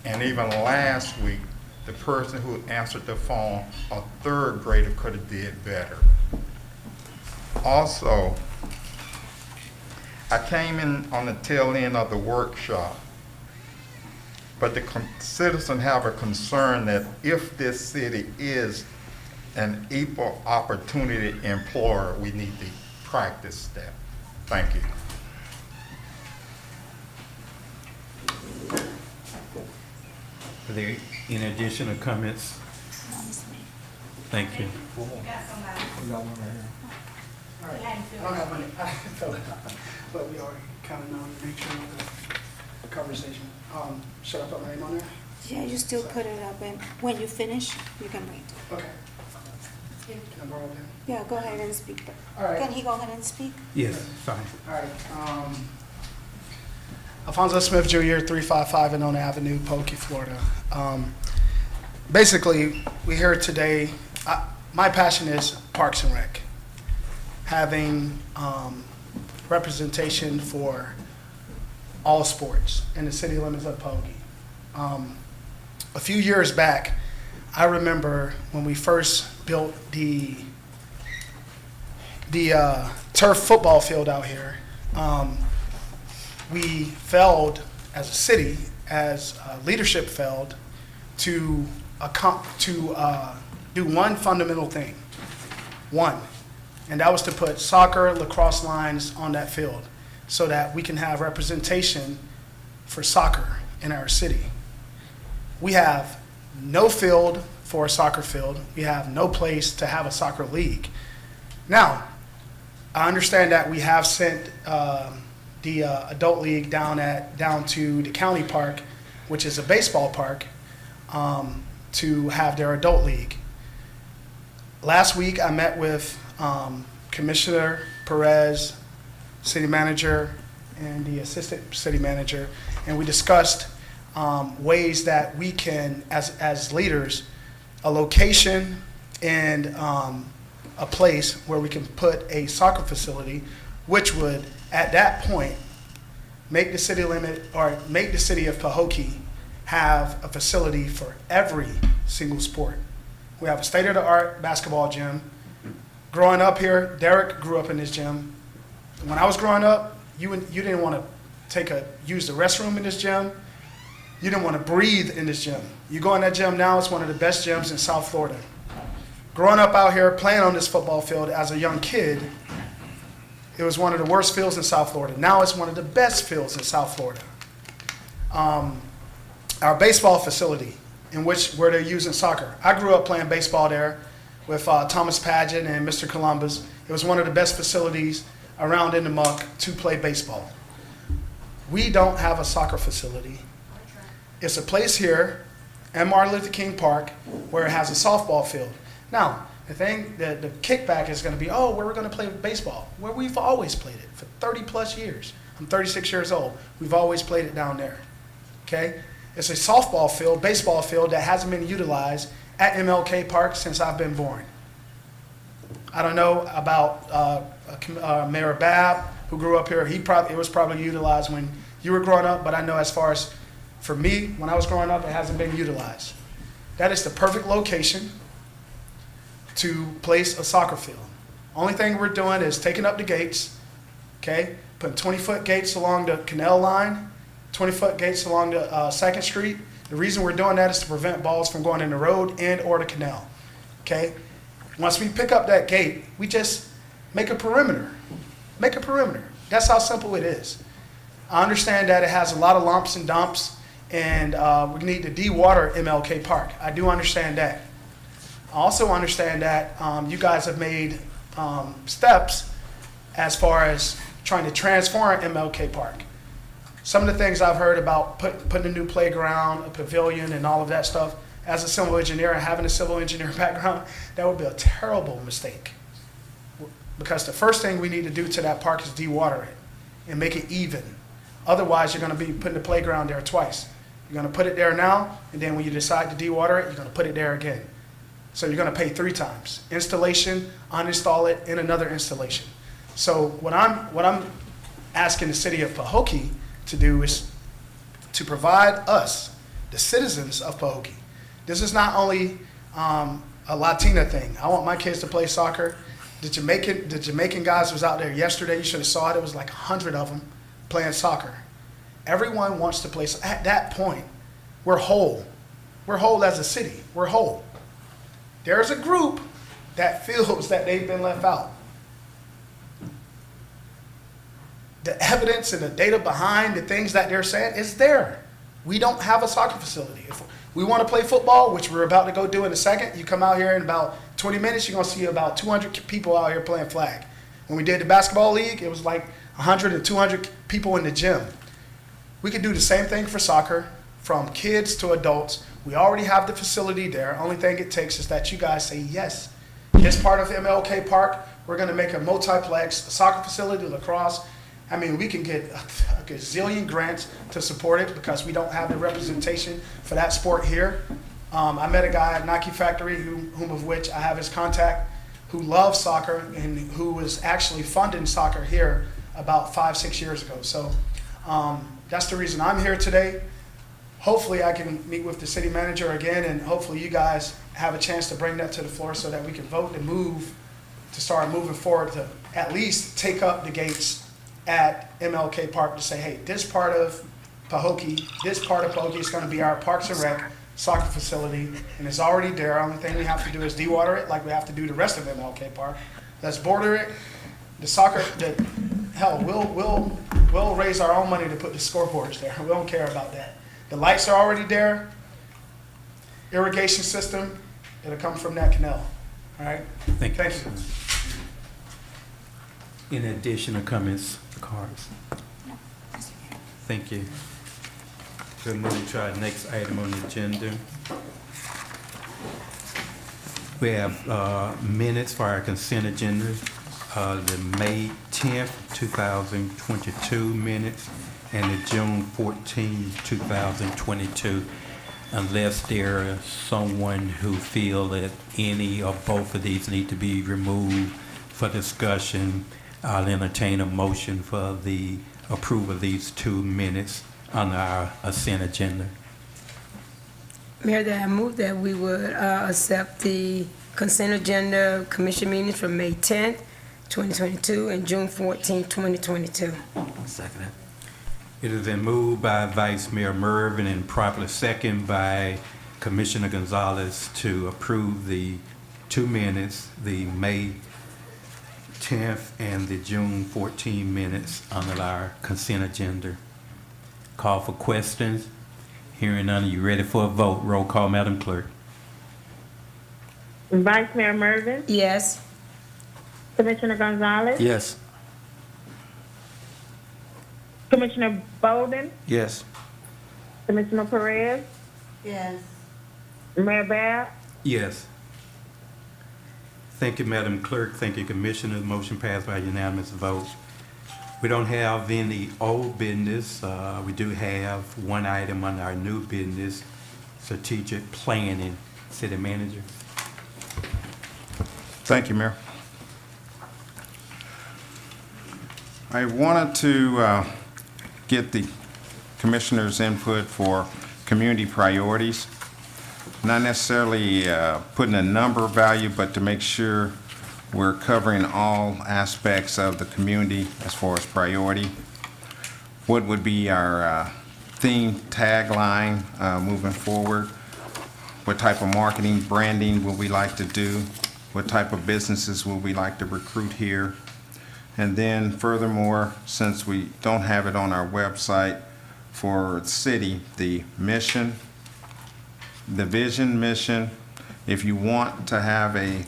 And even last week, the person who answered the phone, a 3rd grader, could have did better. Also, I came in on the tail end of the workshop, but the citizens have a concern that if this city is an equal opportunity employer, we need to practice that. Thank you. Are there any additional comments? Thank you. But we already kind of know the nature of the conversation. Should I put my name on there? Yeah, you still put it up, and when you finish, you can wait. Okay. Can I borrow a pen? Yeah, go ahead and speak. All right. Can he go ahead and speak? Yes, fine. All right. Alfonso Smith Jr., 355 Inona Avenue, Pahokee, Florida. Basically, we're here today. My passion is Parks and Rec. Having representation for all sports in the city limits of Pahokee. A few years back, I remember when we first built the turf football field out here. We failed as a city, as leadership failed, to do one fundamental thing. One, and that was to put soccer, lacrosse lines on that field so that we can have representation for soccer in our city. We have no field for a soccer field. We have no place to have a soccer league. Now, I understand that we have sent the adult league down to the county park, which is a baseball park, to have their adult league. Last week, I met with Commissioner Perez, city manager, and the assistant city manager, and we discussed ways that we can, as leaders, a location and a place where we can put a soccer facility, which would, at that point, make the city limit, or make the city of Pahokee have a facility for every single sport. We have a state-of-the-art basketball gym. Growing up here, Derek grew up in this gym. When I was growing up, you didn't want to use the restroom in this gym. You didn't want to breathe in this gym. You go in that gym now, it's one of the best gyms in South Florida. Growing up out here, playing on this football field as a young kid, it was one of the worst fields in South Florida. Now it's one of the best fields in South Florida. Our baseball facility, where they're using soccer. I grew up playing baseball there with Thomas Pageant and Mr. Columbus. It was one of the best facilities around in the muck to play baseball. We don't have a soccer facility. It's a place here in Martin Luther King Park where it has a softball field. Now, the kickback is going to be, where we're going to play baseball, where we've always played it for 30 plus years. I'm 36 years old. We've always played it down there. Okay? It's a softball field, baseball field that hasn't been utilized at MLK Park since I've been born. I don't know about Mayor Babb, who grew up here. It was probably utilized when you were growing up, but I know as far as for me, when I was growing up, it hasn't been utilized. That is the perfect location to place a soccer field. Only thing we're doing is taking up the gates, okay? Putting 20-foot gates along the canal line, 20-foot gates along the 2nd Street. The reason we're doing that is to prevent balls from going in the road and or the canal, okay? Once we pick up that gate, we just make a perimeter. Make a perimeter. That's how simple it is. I understand that it has a lot of lumps and dumps, and we need to de-water MLK Park. I do understand that. I also understand that you guys have made steps as far as trying to transform MLK Park. Some of the things I've heard about putting a new playground, a pavilion, and all of that stuff, as a civil engineer and having a civil engineer background, that would be a terrible mistake. Because the first thing we need to do to that park is de-water it and make it even. Otherwise, you're going to be putting the playground there twice. You're going to put it there now, and then when you decide to de-water it, you're going to put it there again. So you're going to pay 3 times. Installation, uninstall it, and another installation. So what I'm asking the city of Pahokee to do is to provide us, the citizens of Pahokee. This is not only a Latina thing. I want my kids to play soccer. The Jamaican guys was out there yesterday. You should have saw it. It was like 100 of them playing soccer. Everyone wants to play. So at that point, we're whole. We're whole as a city. We're whole. There's a group that feels that they've been left out. The evidence and the data behind the things that they're saying is there. We don't have a soccer facility. If we want to play football, which we're about to go do in a second, you come out here in about 20 minutes, you're going to see about 200 people out here playing flag. When we did the basketball league, it was like 100 and 200 people in the gym. We could do the same thing for soccer, from kids to adults. We already have the facility there. Only thing it takes is that you guys say yes. This part of MLK Park, we're going to make a multiplex, a soccer facility, lacrosse. I mean, we can get a gazillion grants to support it because we don't have the representation for that sport here. I met a guy at Nike Factory, whom of which I have his contact, who loves soccer and who was actually funding soccer here about 5-6 years ago. So that's the reason I'm here today. Hopefully I can meet with the city manager again, and hopefully you guys have a chance to bring that to the floor so that we can vote to start moving forward to at least take up the gates at MLK Park to say, hey, this part of Pahokee is going to be our Parks and Rec soccer facility, and it's already there. Only thing we have to do is de-water it like we have to do the rest of MLK Park. Let's border it. Hell, we'll raise our own money to put the scoreboards there. We don't care about that. The lights are already there. irrigation system, it'll come from that canal. All right? Thank you. Thank you. Any additional comments, Cards? Thank you. We'll move to our next item on the agenda. We have minutes for our consent agenda, the May 10th, 2022 minutes, and the June 14th, 2022. Unless there is someone who feel that any or both of these need to be removed for discussion, I'll entertain a motion for the approval of these 2 minutes on our consent agenda. Mayor, that I move that we would accept the consent agenda commission meetings from May 10th, 2022 and June 14th, 2022. Second it. It has been moved by Vice Mayor Mervin and properly second by Commissioner Gonzalez to approve the 2 minutes, the May 10th and the June 14th minutes under our consent agenda. Call for questions. Hearing none, are you ready for a vote? Roll call, Madam Clerk. Vice Mayor Mervin, Yes. Commissioner Gonzalez, Yes. Commissioner Bolden, Yes. Commissioner Perez, Yes. Mayor Bab, Yes. Thank you, Madam Clerk. Thank you, Commissioner. The motion passed by unanimous vote. We don't have any old business. We do have one item on our new business, strategic planning. City Manager. Thank you, Mayor. I wanted to get the commissioners' input for community priorities. Not necessarily putting a number value, but to make sure we're covering all aspects of the community as far as priority. What would be our theme tagline moving forward? What type of marketing, branding would we like to do? What type of businesses would we like to recruit here? And then furthermore, since we don't have it on our website for the city, the mission, the vision, mission, if you want to have a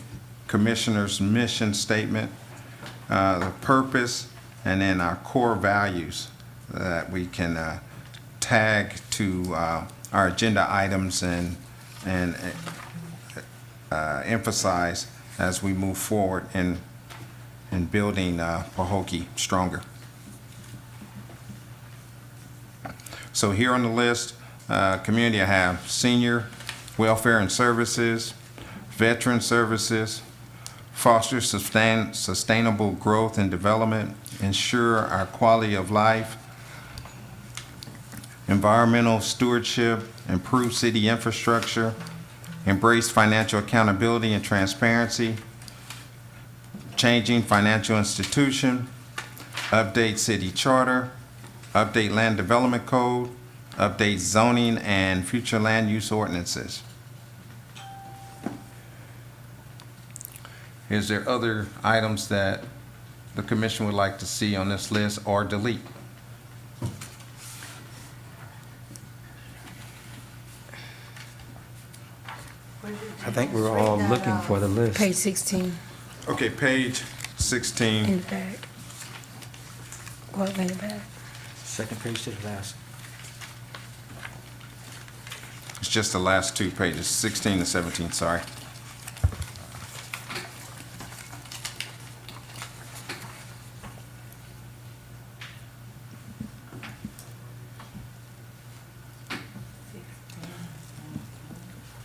commissioner's mission statement, the purpose, and then our core values that we can tag to our agenda items and emphasize as we move forward in building Pahokee stronger. So here on the list, community, I have senior welfare and services, veteran services, foster sustainable growth and development, ensure our quality of life, environmental stewardship, improve city infrastructure, embrace financial accountability and transparency, changing financial institution, update city charter, update land development code, update zoning and future land use ordinances. Is there other items that the commission would like to see on this list or delete? I think we're all looking for the list. Page 16 Okay, page 16. in the back. What in the back? Second page to the last. It's just the last 2 pages, 16 and 17, sorry.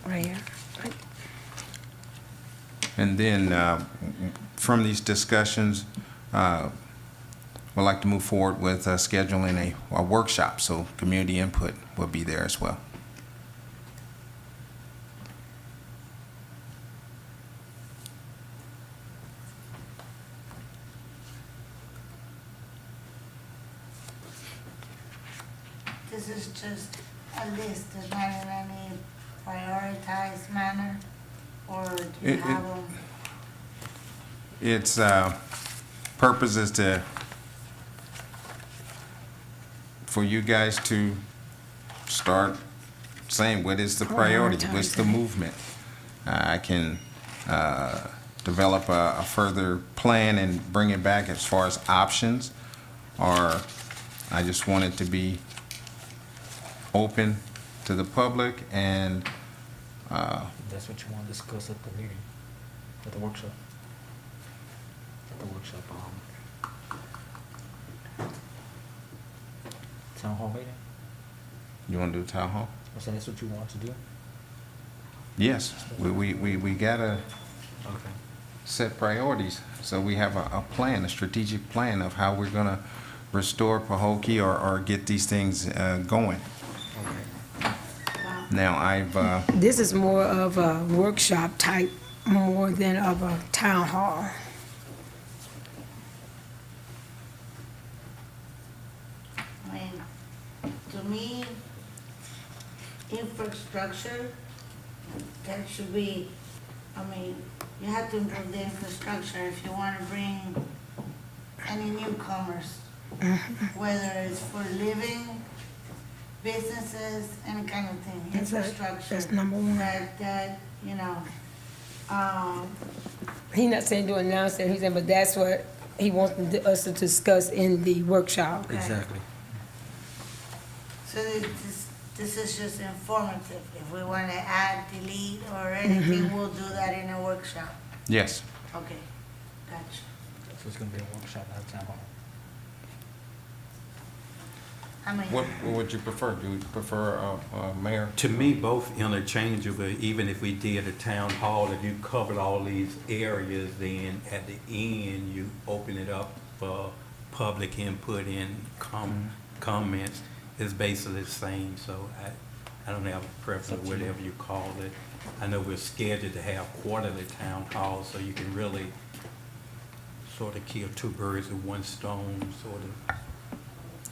Right here. And then from these discussions, we'd like to move forward with scheduling a workshop, so community input will be there as well. This is just a list, it's not in any prioritized manner, or do you have them? Its purpose is for you guys to start saying, what is the priority? What's the Prioritizing. movement? I can develop a further plan and bring it back as far as options, or I just want it to be open to the public and That's what you want to discuss at the meeting, at the workshop. At the workshop, town hall meeting? you want to do town hall? I said that's what you want to do? Yes, we gotta Okay. set priorities, so we have a plan, a strategic plan of how we're gonna restore Pahokee or get these things going. Now, This is more of a workshop type, more than of a town hall. I mean, to me, infrastructure, that should be, I mean, you have to improve the infrastructure if you want to bring any newcomers, whether it's for living, businesses, any kind of thing, infrastructure. That's number one. That, you know, He's not saying to announce it, he's saying, but that's what he wants us to discuss in the workshop. Exactly. so this is just informative. If we want to add, delete, or anything, we'll do that in a workshop. yes, Okay, gotcha. So it's gonna be a workshop, not a town hall. I mean, what would you prefer? Do you prefer mayor? To me, both interchangeable. Even if we did a town hall, if you covered all these areas, then at the end, you open it up for public input and comments. It's basically the same, so I don't have a preference, whatever you call it. I know we're scheduled to have quarterly town halls, so you can really sort of kill two birds with one stone, sort of.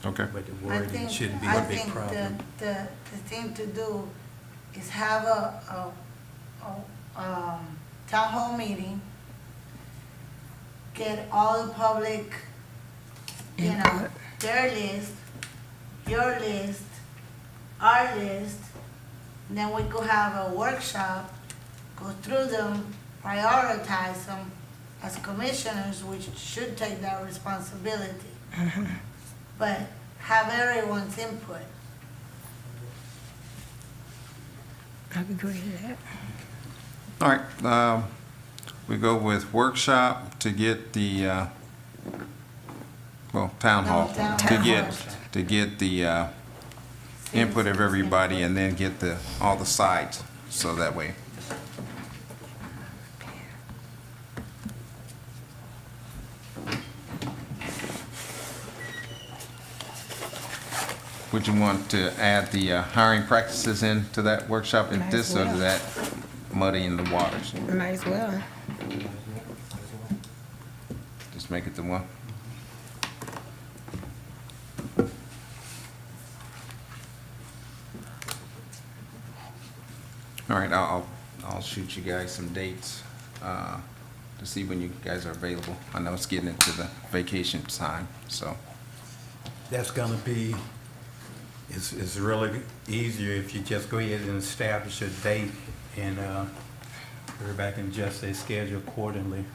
Okay. But the I wording think, shouldn't be I a big think problem. the thing to do is have a town hall meeting, get all the public, you know, Input. their list, your list, our list, and then we could have a workshop, go through them, prioritize them as commissioners, which should take that responsibility. But have everyone's input. I agree with that. All right, we go with workshop to get the, town hall. No, town To hall get, first. to get the input of everybody and then get all the sides, so that way. Would you want to add the hiring practices into that workshop in Might this, as or well. is that muddy in the waters? Might as well. Just make it the one. All right, I'll shoot you guys some dates to see when you guys are available. I know it's getting into the vacation time, so. That's gonna be, it's really easier if you just go ahead and establish a date and everybody can adjust their schedule accordingly.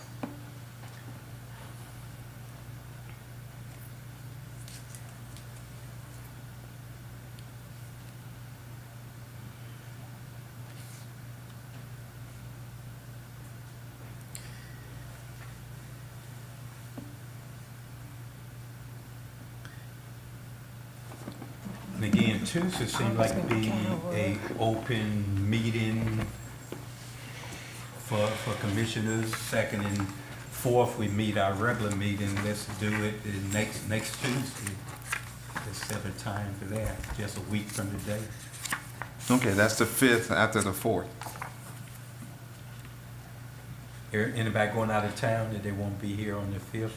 And again, Tuesday seems like to be a open meeting for commissioners. Second and fourth, we meet our regular meeting. Let's do it the next Tuesday. There's separate time for that, just a week from today. Okay, that's the 5th after the 4th. Anybody going out of town that they won't be here on the 5th?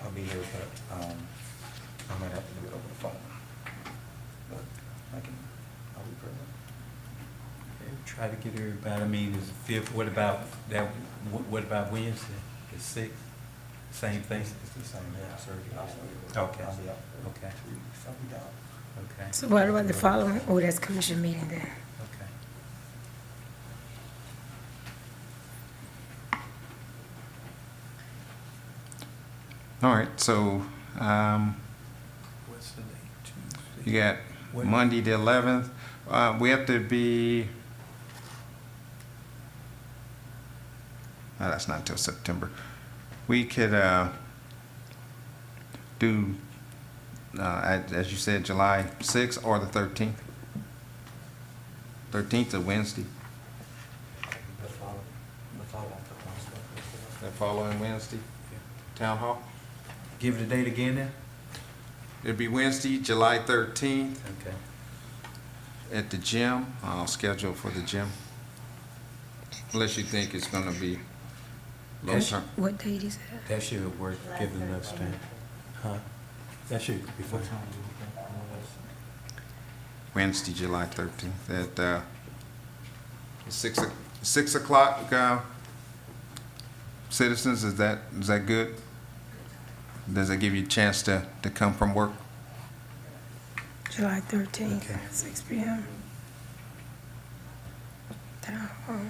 I'll be here, but I might have to do it over the phone. But I'll be present. Try to get everybody. I mean, it's the 5th. What about that? What about Wednesday, the 6th? Same thing. It's the same, yeah, surgery. Okay. I'll be out. Okay. 2 weeks, I'll be down. Okay, So what about the following? Oh, that's commission meeting then. okay. All right, so What's the date? you Tuesday? got What- Monday the 11th. We have to be, that's not until September. We could do, as you said, July 6th or the 13th. 13th is Wednesday. That following Wednesday, Town Hall. Give it a date again then? It'd be Wednesday, July 13th Okay. at the gym. I'll schedule for the gym. Unless you think it's gonna be low Yes. turn. What date is that? That should work, giving us time. Huh? That should be fine. Wednesday, July 13th at 6 o'clock. Citizens, is that good? Does that give you a chance to come from work? July 13th, Okay. 6 p.m. Town hall.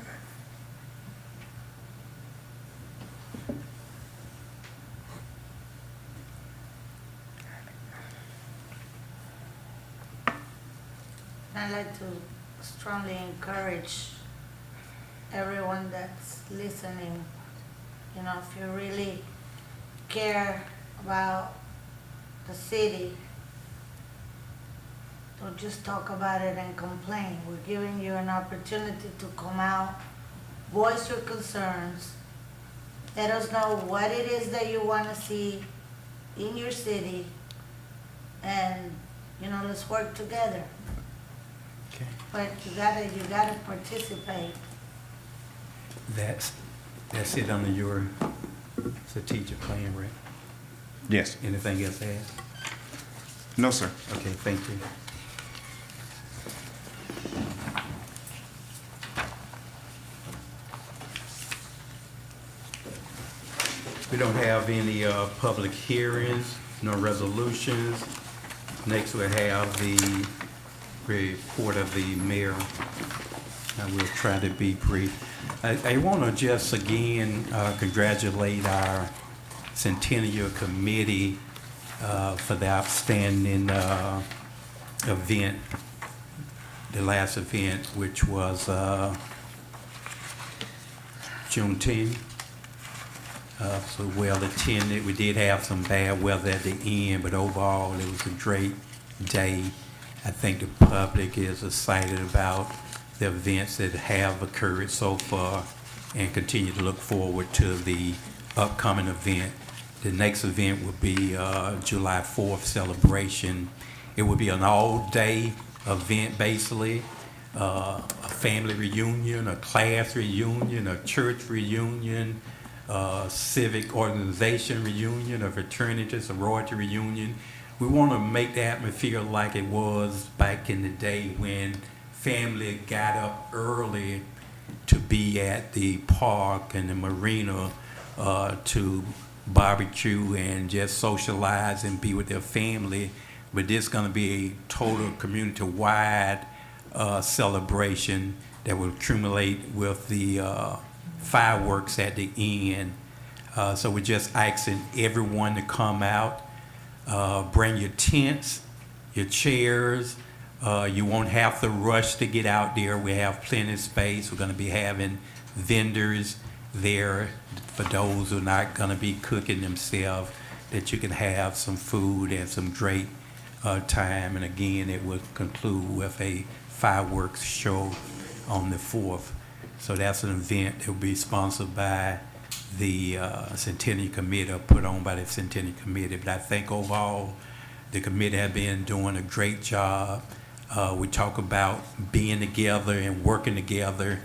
I'd like to strongly encourage everyone that's listening, you know, if you really care about the city, don't just talk about it and complain. We're giving you an opportunity to come out, voice your concerns, let us know what it is that you want to see in your city, and, you know, let's work together. Okay. But you gotta participate. That's it under your strategic plan, right? Yes. Anything else to add? No, sir. Okay, thank you. We don't have any public hearings, no resolutions. Next, we have the report of the mayor. I will try to be brief. I want to just again congratulate our Centennial Committee for the outstanding event, the last event, which was Juneteenth. So well attended. We did have some bad weather at the end, but overall it was a great day. I think the public is excited about the events that have occurred so far and continue to look forward to the upcoming event. The next event will be July 4th celebration. It will be an all-day event, basically, a family reunion, a class reunion, a church reunion, civic organization reunion, a fraternity, sorority reunion. We want to make the atmosphere like it was back in the day when family got up early to be at the park and the marina to barbecue and just socialize and be with their family. But this is going to be a total community-wide celebration that will accumulate with the fireworks at the end. So we're just asking everyone to come out, bring your tents, your chairs. You won't have to rush to get out there. We have plenty of space. We're going to be having vendors there for those who are not going to be cooking themselves, that you can have some food and some great time. And again, it will conclude with a fireworks show on the 4th. So that's an event that will be sponsored by the Centennial Committee, or put on by the Centennial Committee. But I think overall, the committee has been doing a great job. We talk about being together and working together.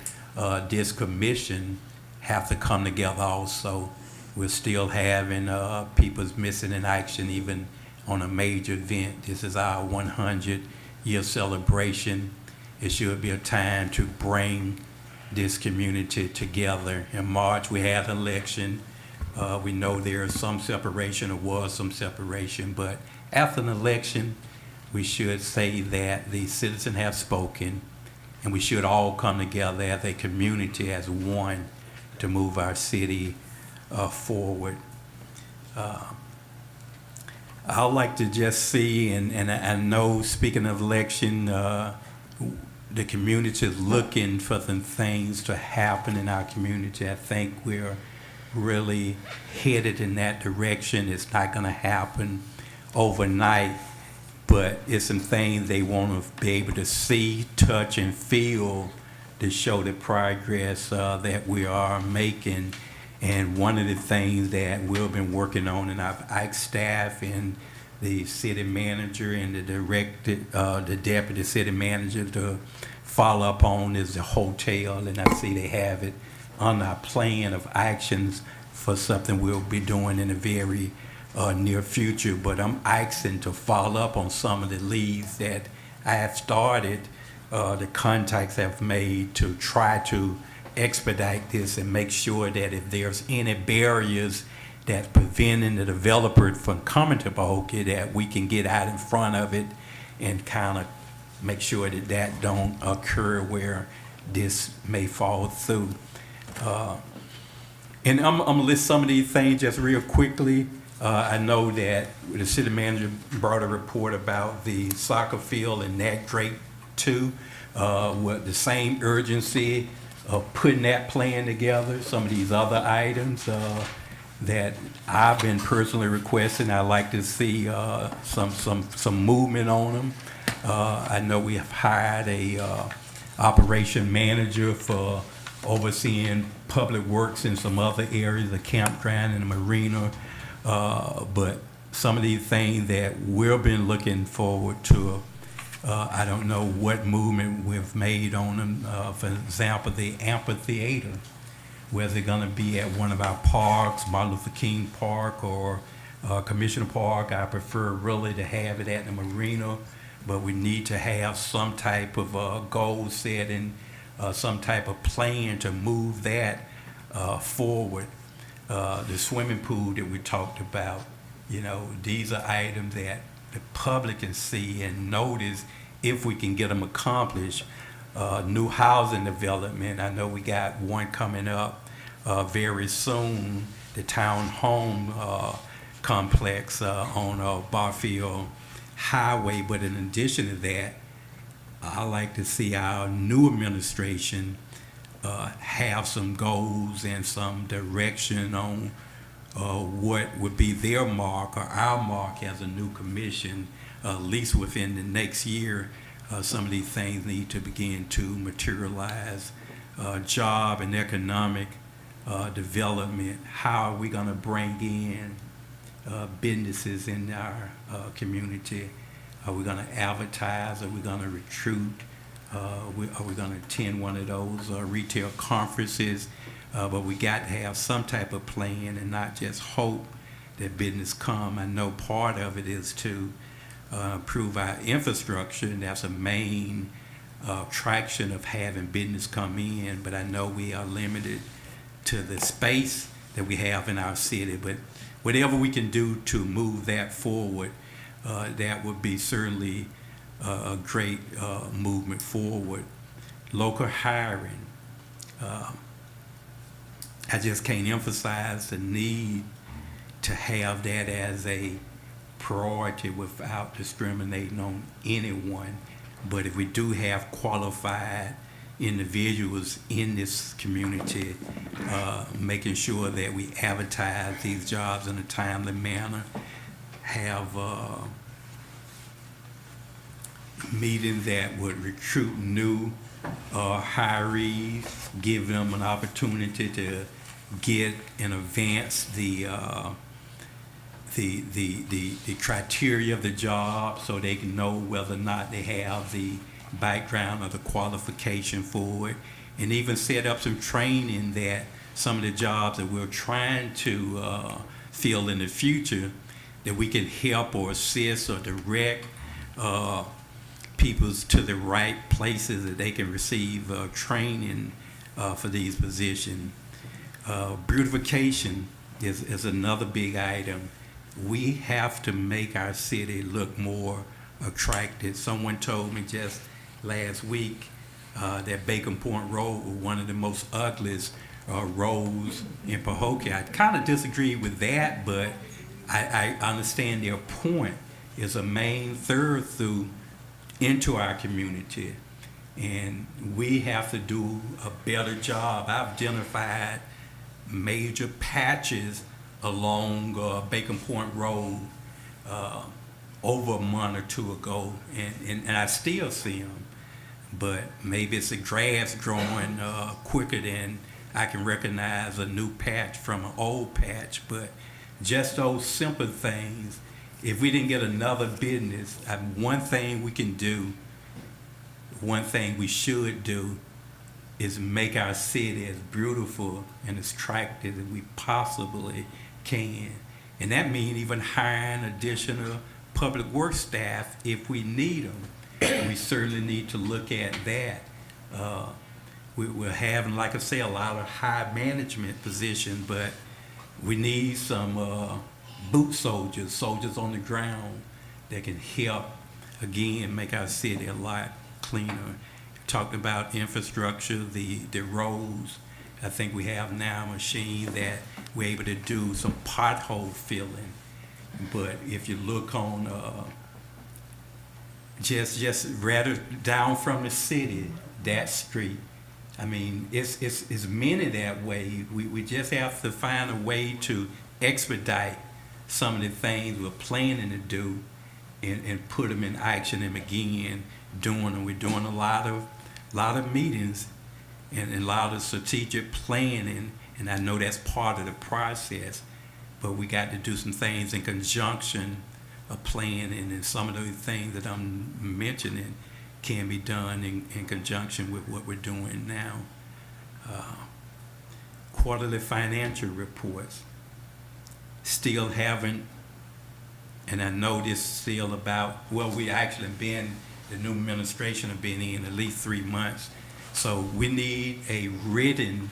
This commission have to come together also. We're still having people's missing in action even on a major event. This is our 100-year celebration. It should be a time to bring this community together. In March, we had an election. We know there is some separation, or was some separation, but after an election, we should say that the citizens have spoken, and we should all come together as a community, as one, to move our city forward. I'd like to just see, and I know, speaking of election, the community is looking for some things to happen in our community. I think we're really headed in that direction. It's not going to happen overnight, but it's some things they want to be able to see, touch, and feel to show the progress that we are making. And one of the things that we've been working on, and I've asked staff and the city manager and the deputy city manager to follow up on, is the hotel, and I see they have it on our plan of actions for something we'll be doing in the very near future. But I'm asking to follow up on some of the leads that I have started, the contacts I've made to try to expedite this and make sure that if there's any barriers that's preventing the developer from coming to Pahokee, that we can get out in front of it and kind of make sure that that don't occur where this may fall through. And I'm gonna list some of these things just real quickly. I know that the city manager brought a report about the soccer field and that Drake too, with the same urgency of putting that plan together. Some of these other items that I've been personally requesting, I'd like to see some movement on them. I know we have hired a operation manager for overseeing public works in some other areas, the campground and the marina. But some of these things that we've been looking forward to, I don't know what movement we've made on them. For example, the amphitheater, whether they're going to be at one of our parks, Martin Luther King Park or Commissioner Park. I prefer really to have it at the marina, but we need to have some type of goal setting, some type of plan to move that forward. The swimming pool that we talked about, you know, these are items that the public can see and notice if we can get them accomplished. New housing development, I know we got one coming up very soon, the town home complex on Barfield Highway. But in addition to that, I like to see our new administration have some goals and some direction on what would be their mark or our mark as a new commission, at least within the next year. Some of these things need to begin to materialize. Job and economic development. How are we going to bring in businesses in our community? Are we going to advertise? Are we going to recruit? Are we going to attend one of those retail conferences? But we got to have some type of plan and not just hope that business come. I know part of it is to improve our infrastructure, and that's a main traction of having business come in. But I know we are limited to the space that we have in our city. But whatever we can do to move that forward, that would be certainly a great movement forward. Local hiring. I just can't emphasize the need to have that as a priority without discriminating on anyone. But if we do have qualified individuals in this community, making sure that we advertise these jobs in a timely manner, have meetings that would recruit new hirees, give them an opportunity to get and advance the criteria of the job so they can know whether or not they have the background or the qualification for it, and even set up some training that some of the jobs that we're trying to fill in the future, that we can help or assist or direct people to the right places that they can receive training for these positions. Beautification is another big item. We have to make our city look more attracted. Someone told me just last week that Bacon Point Road was one of the most ugliest roads in Pahokee. I kind of disagree with that, but I understand their point. Is a main thoroughfare into our community, and we have to do a better job. I've identified major patches along Bacon Point Road over a month or two ago, and I still see them, but maybe it's the grass growing quicker than I can recognize a new patch from an old patch. But just those simple things. If we didn't get another business, one thing we can do, one thing we should do, is make our city as beautiful and as attractive as we possibly can. And that means even hiring additional public works staff if we need them. We certainly need to look at that. We're having, like I say, a lot of high management positions, but we need some boot soldiers on the ground that can help, again, make our city a lot cleaner. Talked about infrastructure, the roads. I think we have now a machine that we're able to do some pothole filling. But if you look on just rather down from the city, that street, I mean, it's many that way. We just have to find a way to expedite some of the things we're planning to do and put them in action and begin doing them. We're doing a lot of meetings and a lot of strategic planning, and I know that's part of the process, but we got to do some things in conjunction of planning, and some of those things that I'm mentioning can be done in conjunction with what we're doing now. Quarterly financial reports. Still haven't, and I know this still about, well, we actually been, the new administration have been in at least 3 months. So we need a written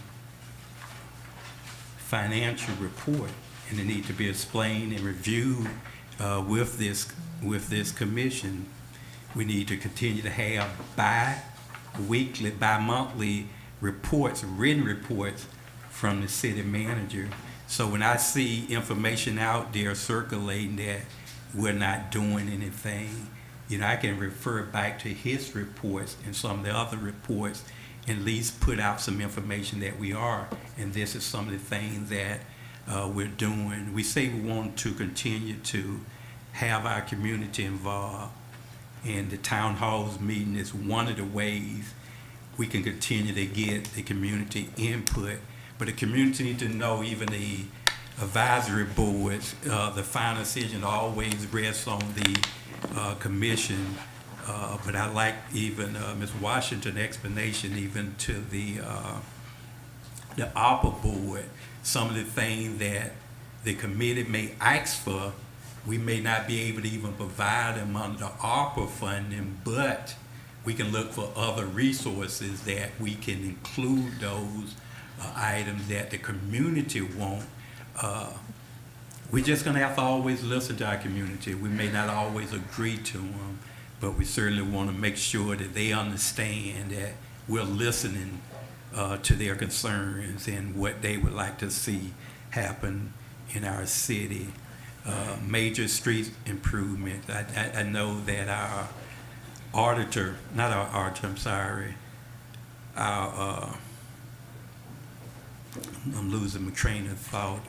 financial report, and it needs to be explained and reviewed with this commission. We need to continue to have bi-weekly, bi-monthly reports, written reports from the city manager. So when I see information out there circulating that we're not doing anything, I can refer back to his reports and some of the other reports and at least put out some information that we are. And this is some of the things that we're doing. We say we want to continue to have our community involved, and the town halls meeting is one of the ways we can continue to get the community input. But the community need to know, even the advisory boards, the final decision always rests on the commission. But I like even Ms. Washington's explanation even to the ARPA board. Some of the things that the committee may ask for, we may not be able to even provide them under the ARPA funding, but we can look for other resources that we can include those items that the community want. We're just going to have to always listen to our community. We may not always agree to them, but we certainly want to make sure that they understand that we're listening to their concerns and what they would like to see happen in our city. Major street improvement. I know that our auditor, not our auditor, I'm sorry, our I'm losing my train of thought.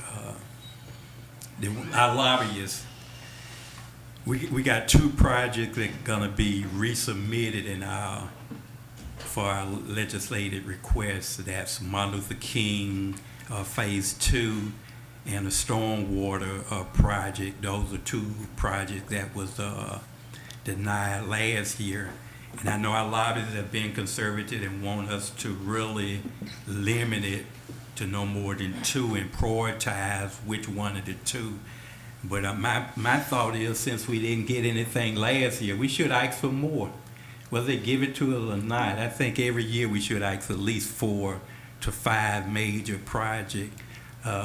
Our lobbyists, we got 2 projects that are gonna be resubmitted for our legislative requests. That's Martin Luther King Phase 2 and the stormwater project. Those are 2 projects that was denied last year. And I know our lobbyists have been conservative and want us to really limit it to no more than 2 and prioritize which one of the 2. But my thought is, since we didn't get anything last year, we should ask for more. Whether they give it to us or not, I think every year we should ask for at least 4 to 5 major projects.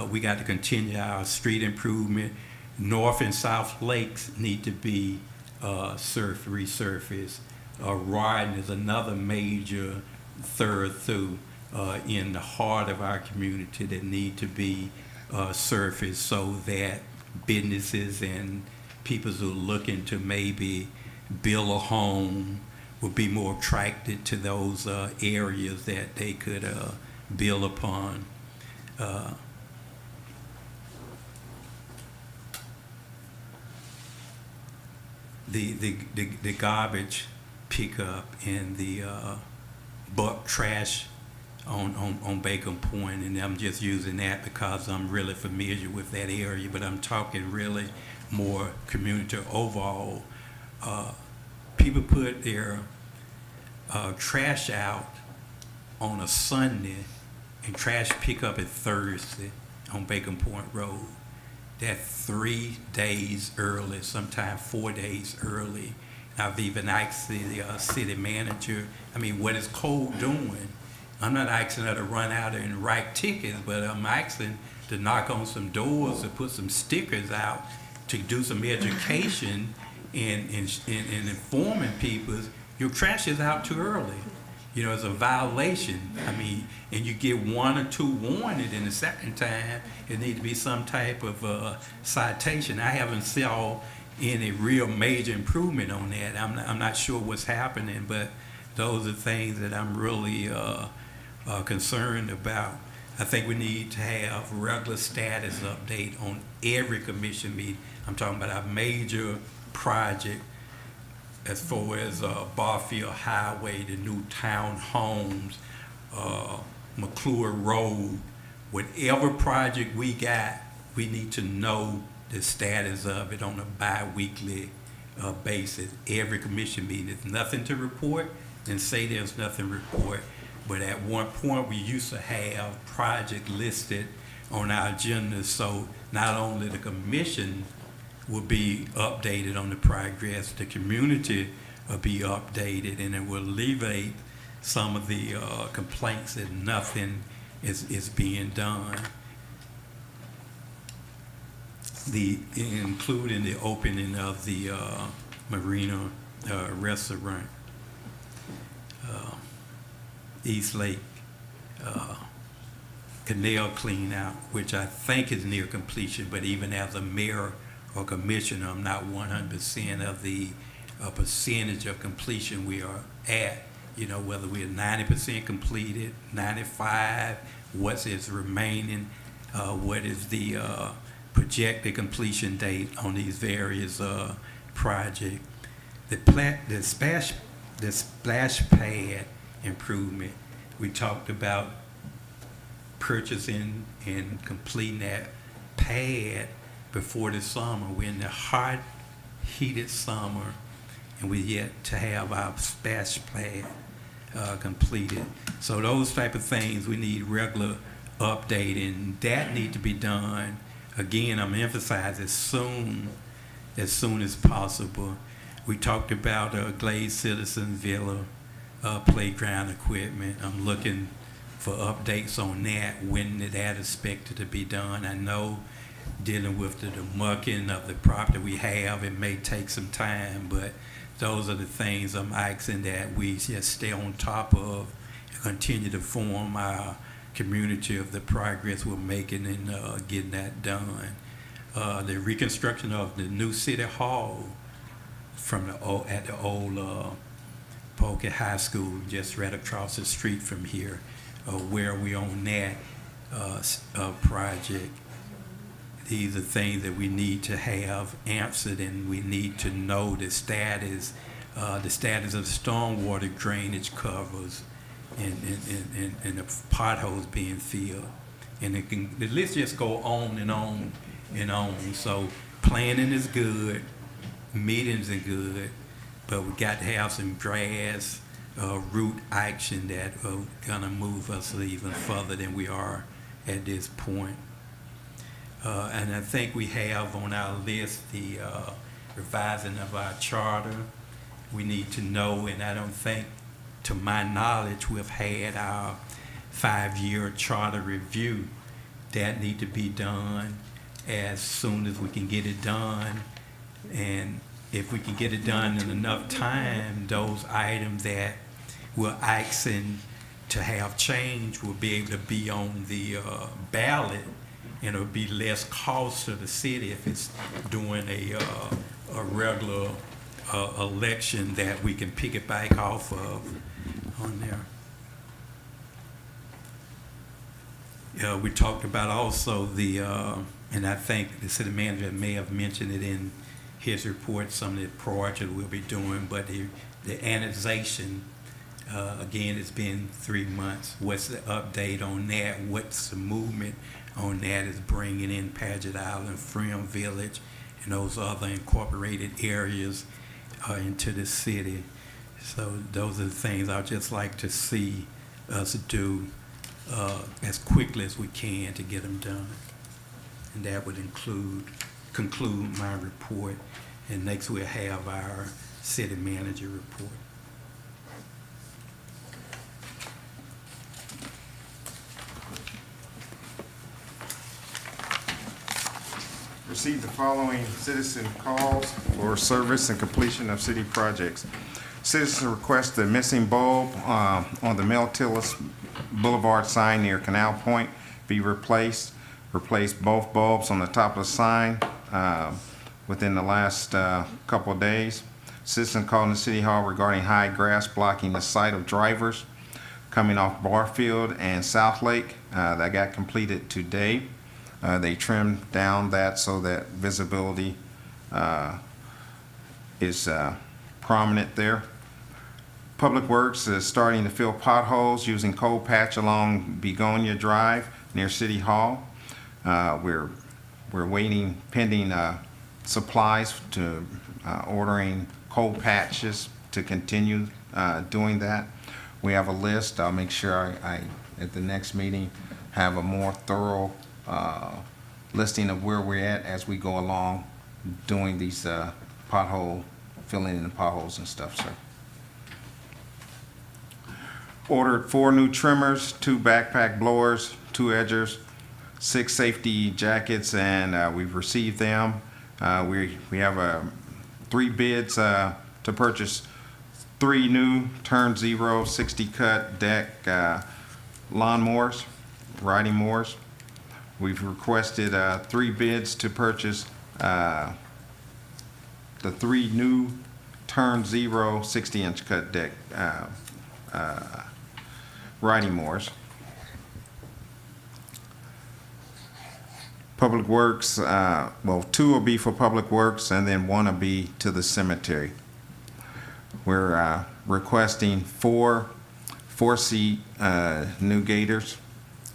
We got to continue our street improvement. North and South Lakes need to be resurface. Riding is another major thoroughfare in the heart of our community that need to be surfaced so that businesses and people who are looking to maybe build a home will be more attracted to those areas that they could build upon. The garbage pickup and the bulk trash on Bacon Point, and I'm just using that because I'm really familiar with that area, but I'm talking really more community overall. People put their trash out on a Sunday and trash pickup at Thursday on Bacon Point Road. That's 3 days early, sometimes 4 days early. I've even asked the city manager, what is Cole doing? I'm not asking her to run out and write tickets, but I'm asking to knock on some doors, to put some stickers out, to do some education and informing people, your trash is out too early. It's a violation. And you get 1 or 2 warnings, and the second time, it needs to be some type of citation. I haven't saw any real major improvement on that. I'm not sure what's happening, but those are things that I'm really concerned about. I think we need to have regular status update on every commission meeting. I'm talking about a major project as far as Barfield Highway, the new townhomes, McClure Road, whatever project we got, we need to know the status of it on a bi-weekly basis. Every commission meeting, there's nothing to report, and say there's nothing to report. But at one point, we used to have project listed on our agenda, so not only the commission will be updated on the progress, the community will be updated, and it will alleviate some of the complaints that nothing is being done. Including the opening of the Marina restaurant, East Lake canal clean out, which I think is near completion, but even as a mayor or commissioner, I'm not 100% of the percentage of completion we are at. Whether we're 90% completed, 95, what is remaining, what is the projected completion date on these various projects. The splash pad improvement, we talked about purchasing and completing that pad before the summer. We're in the hot, heated summer, and we're yet to have our splash pad completed. So those type of things, we need regular updating. That need to be done. Again, I'm emphasizing as soon as possible. We talked about Glade Citizen Villa playground equipment. I'm looking for updates on that, when that is expected to be done. I know dealing with the mucking of the property we have, it may take some time, but those are the things I'm asking that we just stay on top of and continue to form our community of the progress we're making in getting that done. The reconstruction of the new city hall at the old Pahokee High School, just right across the street from here. Where are we on that project? These are things that we need to have answered, and we need to know the status of stormwater drainage covers and the potholes being filled. And the list just go on and on and on. So planning is good, meetings are good, but we got to have some grass root action that are gonna move us even further than we are at this point. And I think we have on our list the revising of our charter. We need to know, and I don't think, to my knowledge, we've had our 5-year charter review. That need to be done as soon as we can get it done. And if we can get it done in enough time, those items that we're asking to have change will be able to be on the ballot, and it'll be less cost to the city if it's doing a regular election that we can pick it back off of on there. We talked about also the, and I think the city manager may have mentioned it in his report, some of the projects we'll be doing, but the annexation, again, it's been 3 months. What's the update on that? What's the movement on that? Is bringing in Paget Island, Freedom Village, and those other incorporated areas into the city. So those are the things I'd just like to see us do as quickly as we can to get them done. And that would conclude my report. And next we'll have our city manager report. Received the following citizen calls for service and completion of city projects. Citizen requests the missing bulb on the Mel Tillis Boulevard sign near Canal Point be replaced. Replace both bulbs on the top of the sign within the last couple of days. Citizen called in the City Hall regarding high grass blocking the sight of drivers coming off Barfield and South Lake. That got completed today. They trimmed down that so that visibility is prominent there. Public Works is starting to fill potholes using cold patch along Begonia Drive near City Hall. We're waiting pending supplies to ordering cold patches to continue doing that. We have a list. I'll make sure I at the next meeting have a more thorough listing of where we're at as we go along doing these filling in the potholes and stuff, sir. Ordered 4 new trimmers, 2 backpack blowers, 2 edgers, 6 safety jackets, and we've received them. We have 3 bids to purchase 3 new Turn Zero 60 cut deck lawnmowers, riding mowers. We've requested 3 bids to purchase the 3 new Turn Zero 60-inch cut deck riding mowers. Public Works, well, 2 will be for Public Works and then 1 will be to the cemetery. We're requesting 4 4-seat new gators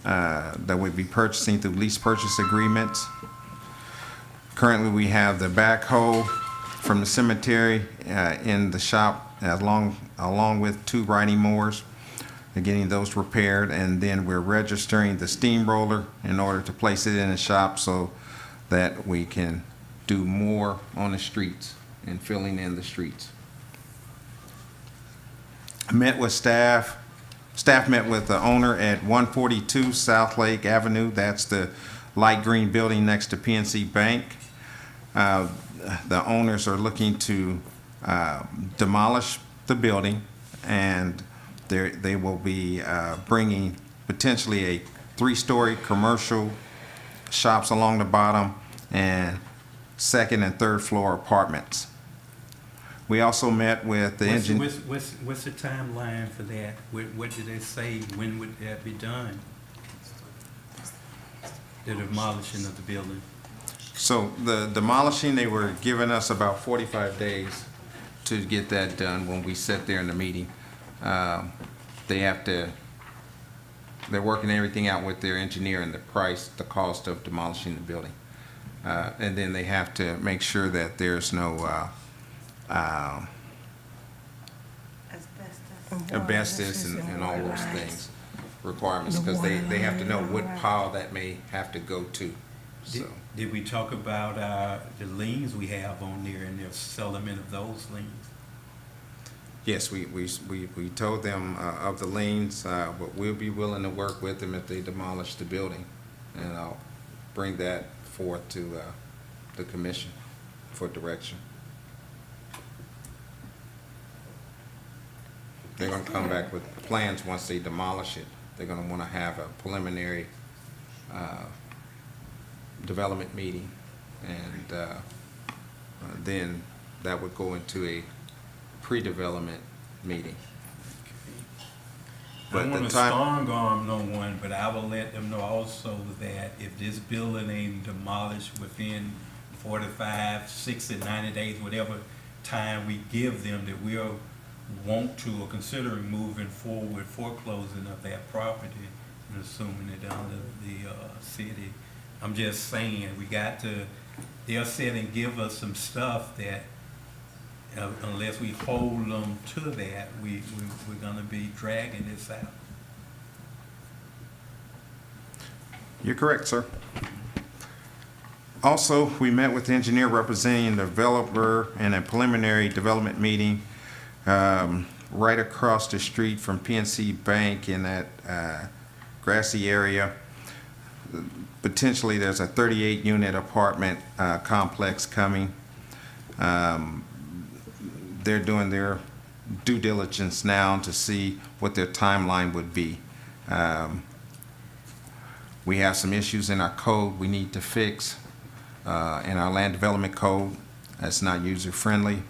that we'd be purchasing through lease purchase agreements. Currently, we have the backhoe from the cemetery in the shop along with 2 riding mowers. And getting those repaired, and then we're registering the steamroller in order to place it in the shop so that we can do more on the streets and filling in the streets. I met with staff. Staff met with the owner at 142 South Lake Avenue. That's the light green building next to PNC Bank. The owners are looking to demolish the building, and they will be bringing potentially a 3-story commercial shops along the bottom and 2nd and 3rd floor apartments. We also met with the engineer. What's the timeline for that? What did they say? When would that be done? The demolishing of the building. So the demolishing, they were giving us about 45 days to get that done when we sat there in the meeting. They're working everything out with their engineer and the price, the cost of demolishing the building. And then they have to make sure that there's no asbestos and all those things, requirements, because they have to know what pile that may have to go to. So. Did we talk about the liens we have on there and the settlement of those liens? Yes, we told them of the liens, but we'll be willing to work with them if they demolish the building. And I'll bring that forth to the commission for direction. They're gonna come back with plans once they demolish it. They're gonna wanna have a preliminary, development meeting. And, then that would go into a pre-development meeting. I But don't the want to time, strong arm no one, but I will let them know also that if this building ain't demolished within 45, 60, 90 days, whatever time we give them, that we'll want to or considering moving forward with foreclosing of that property and assuming it under the city. I'm just saying, we got to, they'll sit and give us some stuff that unless we hold them to that, we're gonna be dragging this out. you're correct, sir. Also, we met with the engineer representing the developer in a preliminary development meeting right across the street from PNC Bank in that grassy area. Potentially, there's a 38-unit apartment complex coming. They're doing their due diligence now to see what their timeline would be. We have some issues in our code we need to fix in our land development code. That's not user-friendly,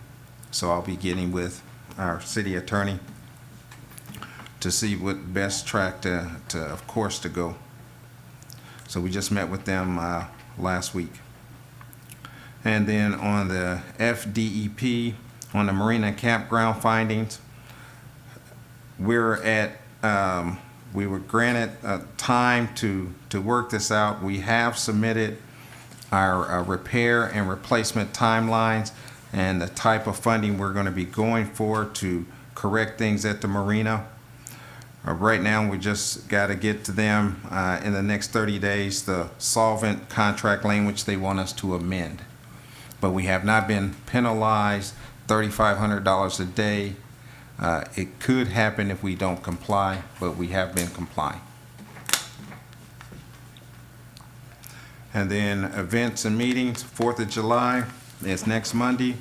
so I'll be getting with our city attorney to see what best track of course to go. So we just met with them last week. And then on the FDEP, on the Marina campground findings, we were granted time to work this out. We have submitted our repair and replacement timelines and the type of funding we're going to be going for to correct things at the marina. Right now, we just got to get to them in the next 30 days the solvent contract language they want us to amend. But we have not been penalized $3,500 a day. It could happen if we don't comply, but we have been complying. And then events and meetings, 4th of July is next Monday.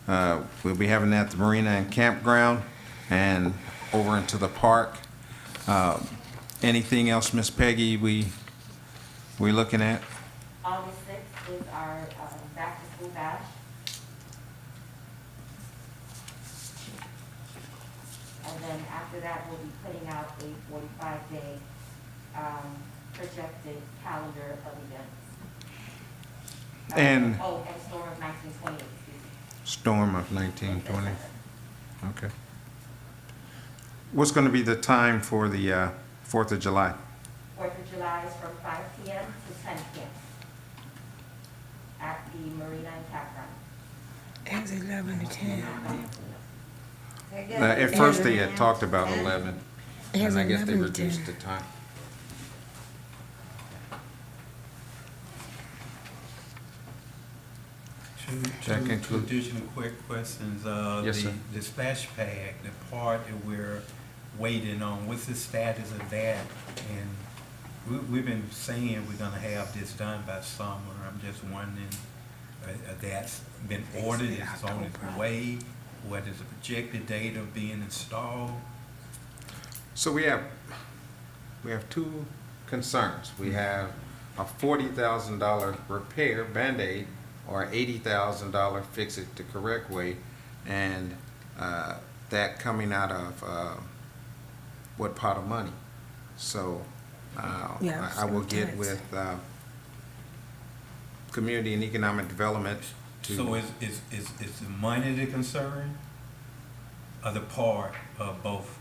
We'll be having that at the Marina and Campground and over into the park. Anything else, Miss Peggy, we're looking at? August 6th is our back-to-school bash. And then after that, we'll be putting out a 45-day projected calendar of events. And and Storm of 1928, excuse me. Storm of 1920. Okay. What's going to be the time for the 4th of July? 4th of July is from 5 p.m. to 10 p.m. at the Marina and Campground. It's 11 to 10. At first, they had talked about 11, It has and I guess they 11 to reduced 10. the time. That Two concludes. additional quick questions. Yes, sir. The splash pad, the part that we're waiting on, what's the status of that? And we've been saying we're gonna have this done by summer. I'm just wondering, that's been ordered, is it on its way? What is the projected date of being installed? So we have two concerns. We have a $40,000 repair, Band-Aid, or $80,000 fix it the correct way, and that coming out of what pot of money? So I will get with Community and Economic Development to. So is the money the concern, or the part of both?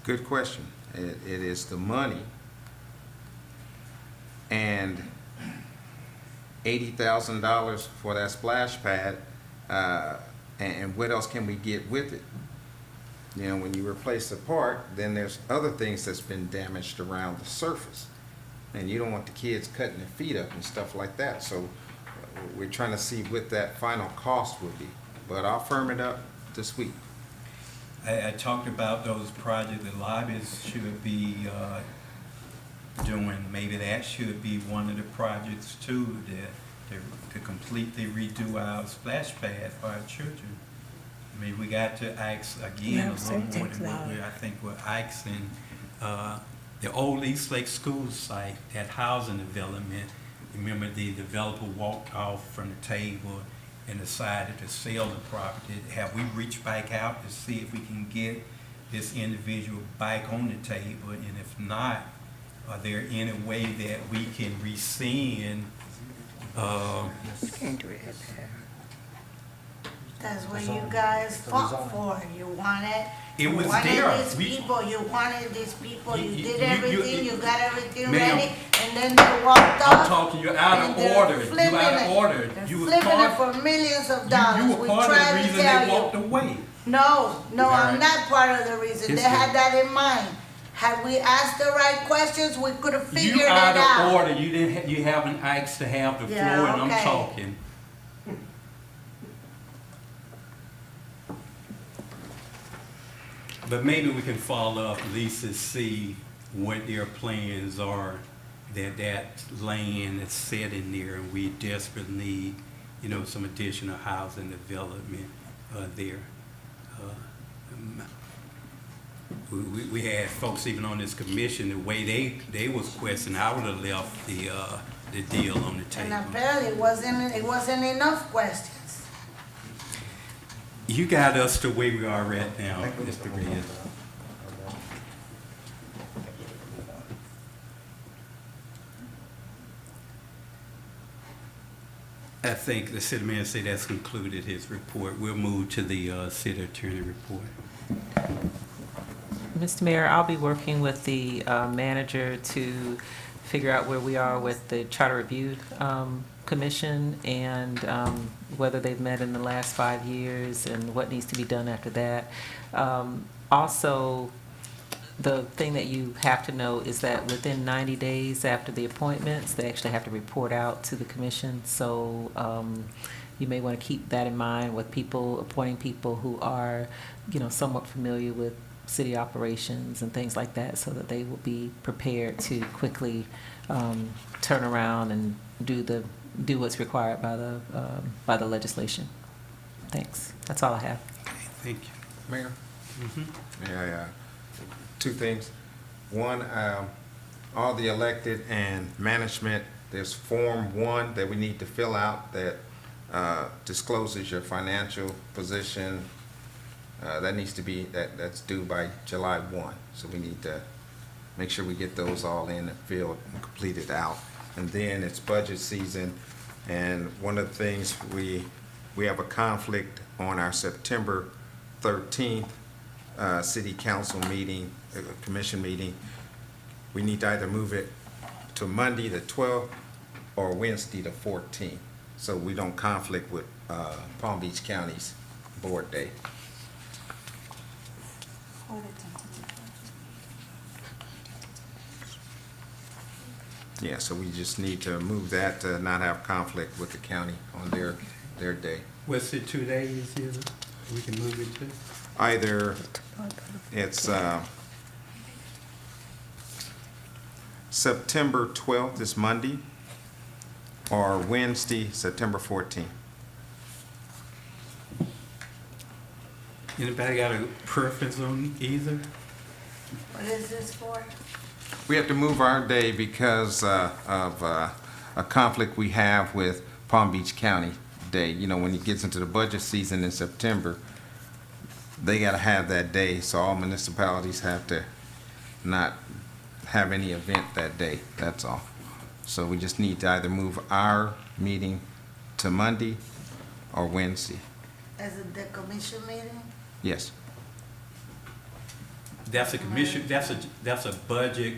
Good question. It is the money and $80,000 for that splash pad, and what else can we get with it? You know, when you replace the part, then there's other things that's been damaged around the surface, and you don't want the kids cutting their feet up and stuff like that. So we're trying to see what that final cost would be, but I'll firm it up this week. I talked about those projects the lobbies should be doing. Maybe that should be one of the projects too, that to completely redo our splash pad for our children. I mean, we got to ask again a little more than what I think we're asking. The old East Lake School site, that housing development, remember the developer walked off from the table and decided to sell the property. Have we reached back out to see if we can get this individual back on the table? And if not, are there any way that we can rescind? That's what you guys fought for. You wanted, It was you wanted there. these people, you You- did you- everything, you got everything Ma'am, ready, and then they walked I'm off. talking you out and of they're order. You flipping out of it. order. They're You was flipping it part, for millions of you dollars. were We part of the tried to reason they tell walked you. away. No, I'm Alright. not part of the reason. They Yes, had ma'am. that in mind. Had we asked the right questions, we could have figured You it out of out. order. You didn't. You haven't asked to have the Yeah, floor, and okay. I'm talking. But maybe we can follow up, at least to see what their plans are. That land is set in there, and we desperately need, you know, some additional housing development there. We had folks even on this commission, the way they was questioning, I would have left the deal on the And table. apparently it wasn't enough questions. You got us to where we are right now, Mr. Reyes. I think the city manager said that's concluded his report. We'll move to the city attorney report. Mr. Mayor, I'll be working with the manager to figure out where we are with the Charter Review Commission and whether they've met in the last 5 years and what needs to be done after that. Also, the thing that you have to know is that within 90 days after the appointments, they actually have to report out to the commission. So you may want to keep that in mind with people, appointing people who are, you know, somewhat familiar with city operations and things like that, so that they will be prepared to quickly turn around and do what's required by the legislation. Thanks. That's all I have. Okay, thank you. Mayor? Mhm. Yeah. Two things. One, all the elected and management, there's Form 1 that we need to fill out that discloses your financial position. That needs to be, that's due by July 1. So we need to make sure we get those all in and filled and completed out. And then it's budget season, and one of the things we have a conflict on our September 13th city council meeting, commission meeting. We need to either move it to Monday the 12th or Wednesday the 14th, so we don't conflict with Palm Beach County's board day. Yeah, so we just need to move that to not have conflict with the county on their day. What's it, 2 days, is it? We can move it to? Either it's September 12th is Monday, or Wednesday, September 14th. Anybody got a preference on either? What is this for? We have to move our day because of a conflict we have with Palm Beach County Day. You know, when it gets into the budget season in September, they got to have that day, so all municipalities have to not have any event that day, that's all. So we just need to either move our meeting to Monday or Wednesday. Is it the commission meeting? Yes. That's a commission, that's a budget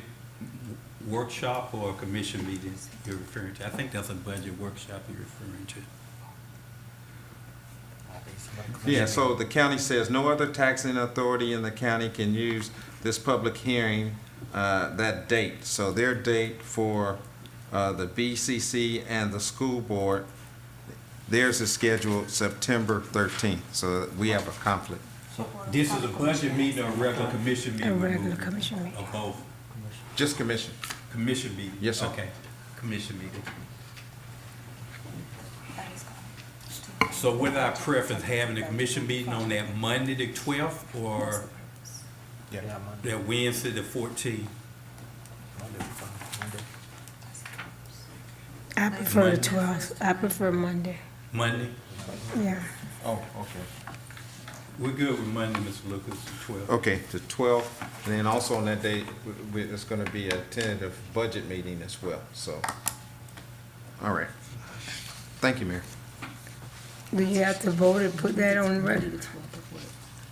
workshop or a commission meeting you're referring to? I think that's a budget workshop you're referring to. Yeah, so the county says no other taxing authority in the county can use this public hearing that date. So their date for the BCC and the school board, theirs is scheduled September 13th. So we have a conflict. This is a budget meeting or a regular commission meeting? A regular commission meeting. Or both? Just commission. Commission meeting? Yes, sir. Okay, commission meeting. So what our preference, having a commission meeting on that Monday, the 12th, or Yeah, Monday. that Wednesday, the 14th? Monday, be fine. Monday. I prefer the 12th. I prefer Monday. Monday? Yeah. Oh, okay. We're good with Monday, Mr. Lucas, the 12th. Okay, the 12th, and then also on that day, it's gonna be a tentative budget meeting as well, so. All right. Thank you, Mayor. Do you have to vote and put that on the record?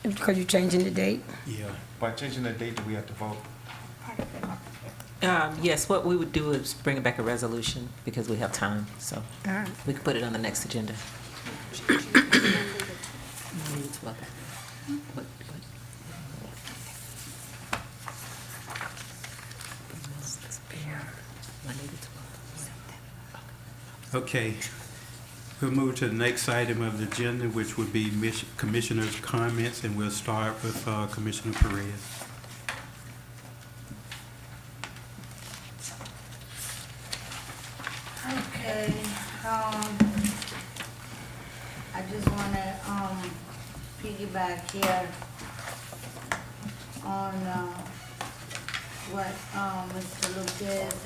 Because you're changing the date? Yeah. By changing the date, do we have to vote? Yes, what we would do is bring it back a resolution because we have time, so All right. we can put it on the next agenda. Okay. We'll move to the next item of the agenda, which would be commissioners' comments, and we'll start with Commissioner Perez. Okay, I just wanna, piggyback here on, what, Mr. Lucas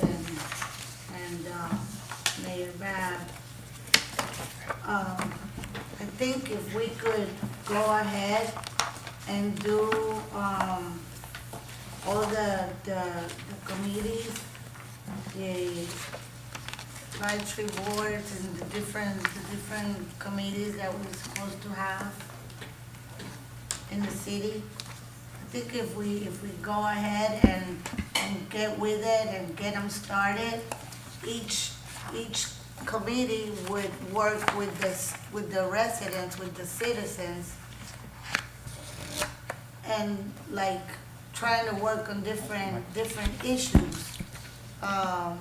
and Mayor Bab. I think if we could go ahead and do, all the committees, the light tree boards and the different committees that we're supposed to have in the city. I think if we go ahead and get with it and get them started, each committee would work with the residents, with the citizens, and like trying to work on different issues. You know,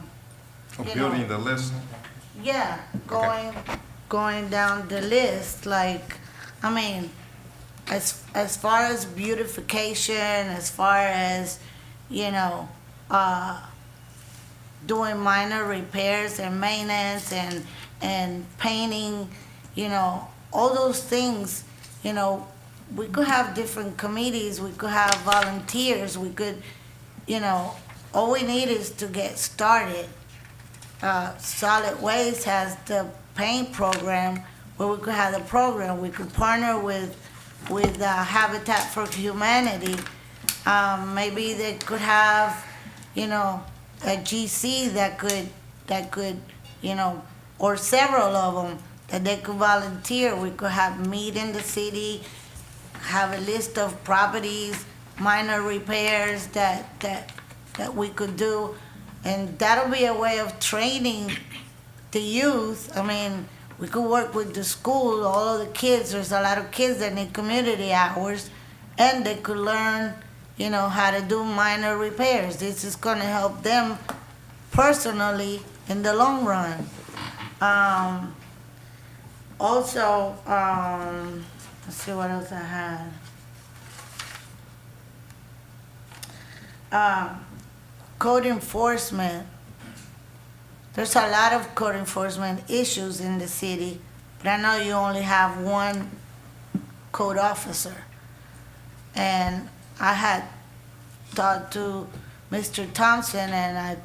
Building the list? yeah, going down the list, like, I mean, as far as beautification, as far as, you know, doing minor repairs and maintenance and painting, you know, all those things, you know, we could have different committees, we could have volunteers, we could, you know, all we need is to get started. Solid Waste has the paint program, where we could have the program. We could partner with Habitat for Humanity. Maybe they could have, you know, a GC that could, you know, or several of them that they could volunteer. We could have meet in the city, have a list of properties, minor repairs that we could do. And that'll be a way of training the youth. I mean, we could work with the school, all of the kids. There's a lot of kids that need community hours, and they could learn, you know, how to do minor repairs. This is gonna help them personally in the long run. Also, let's see what else I had. Code enforcement. There's a lot of code enforcement issues in the city, but I know you only have one code officer. And I had talked to Mr. Thompson, and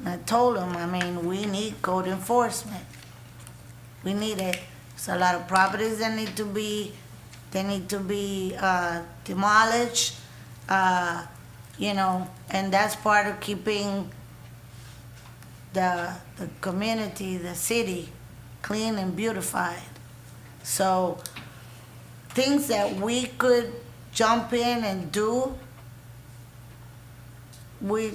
I told him, I mean, we need code enforcement. We need it. There's a lot of properties that need to be demolished. You know, and that's part of keeping the community, the city, clean and beautified. So things that we could jump in and do, we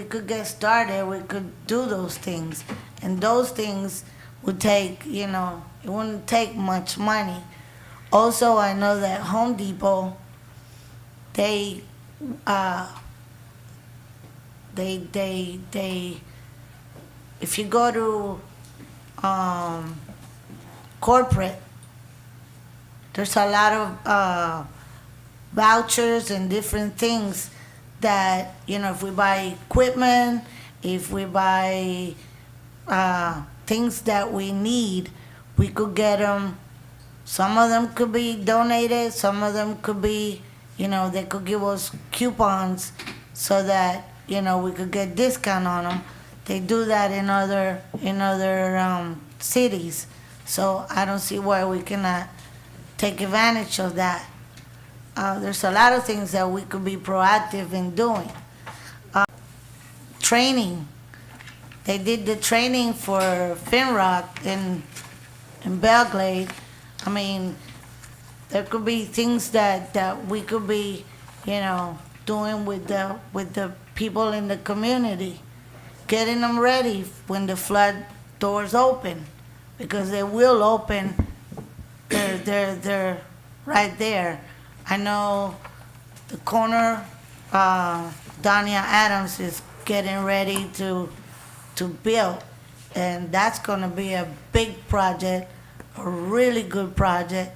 could get started, we could do those things. And those things would take, you know, it wouldn't take much money. Also, I know that Home Depot, if you go to corporate, there's a lot of vouchers and different things that, you know, if we buy equipment, if we buy things that we need, we could get them Some of them could be donated, some of them could be, they could give us coupons so that, we could get discount on them. They do that in other cities. So I don't see why we cannot take advantage of that. There's a lot of things that we could be proactive in doing. Training. They did the training for Finrock in Belgrade. I mean, there could be things that we could be, doing with the people in the community, getting them ready when the flood doors open, because they will open. They're right there. I know the corner, Dania Adams is getting ready to build, and that's gonna be a big project, a really good project,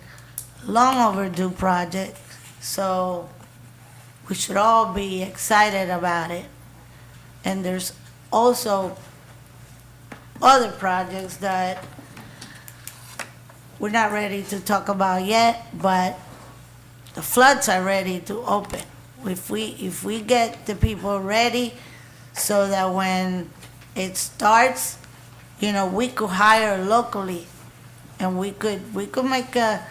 long overdue project. So we should all be excited about it. And there's also other projects that we're not ready to talk about yet, but the floods are ready to open. If we get the people ready so that when it starts, we could hire locally, and we could make a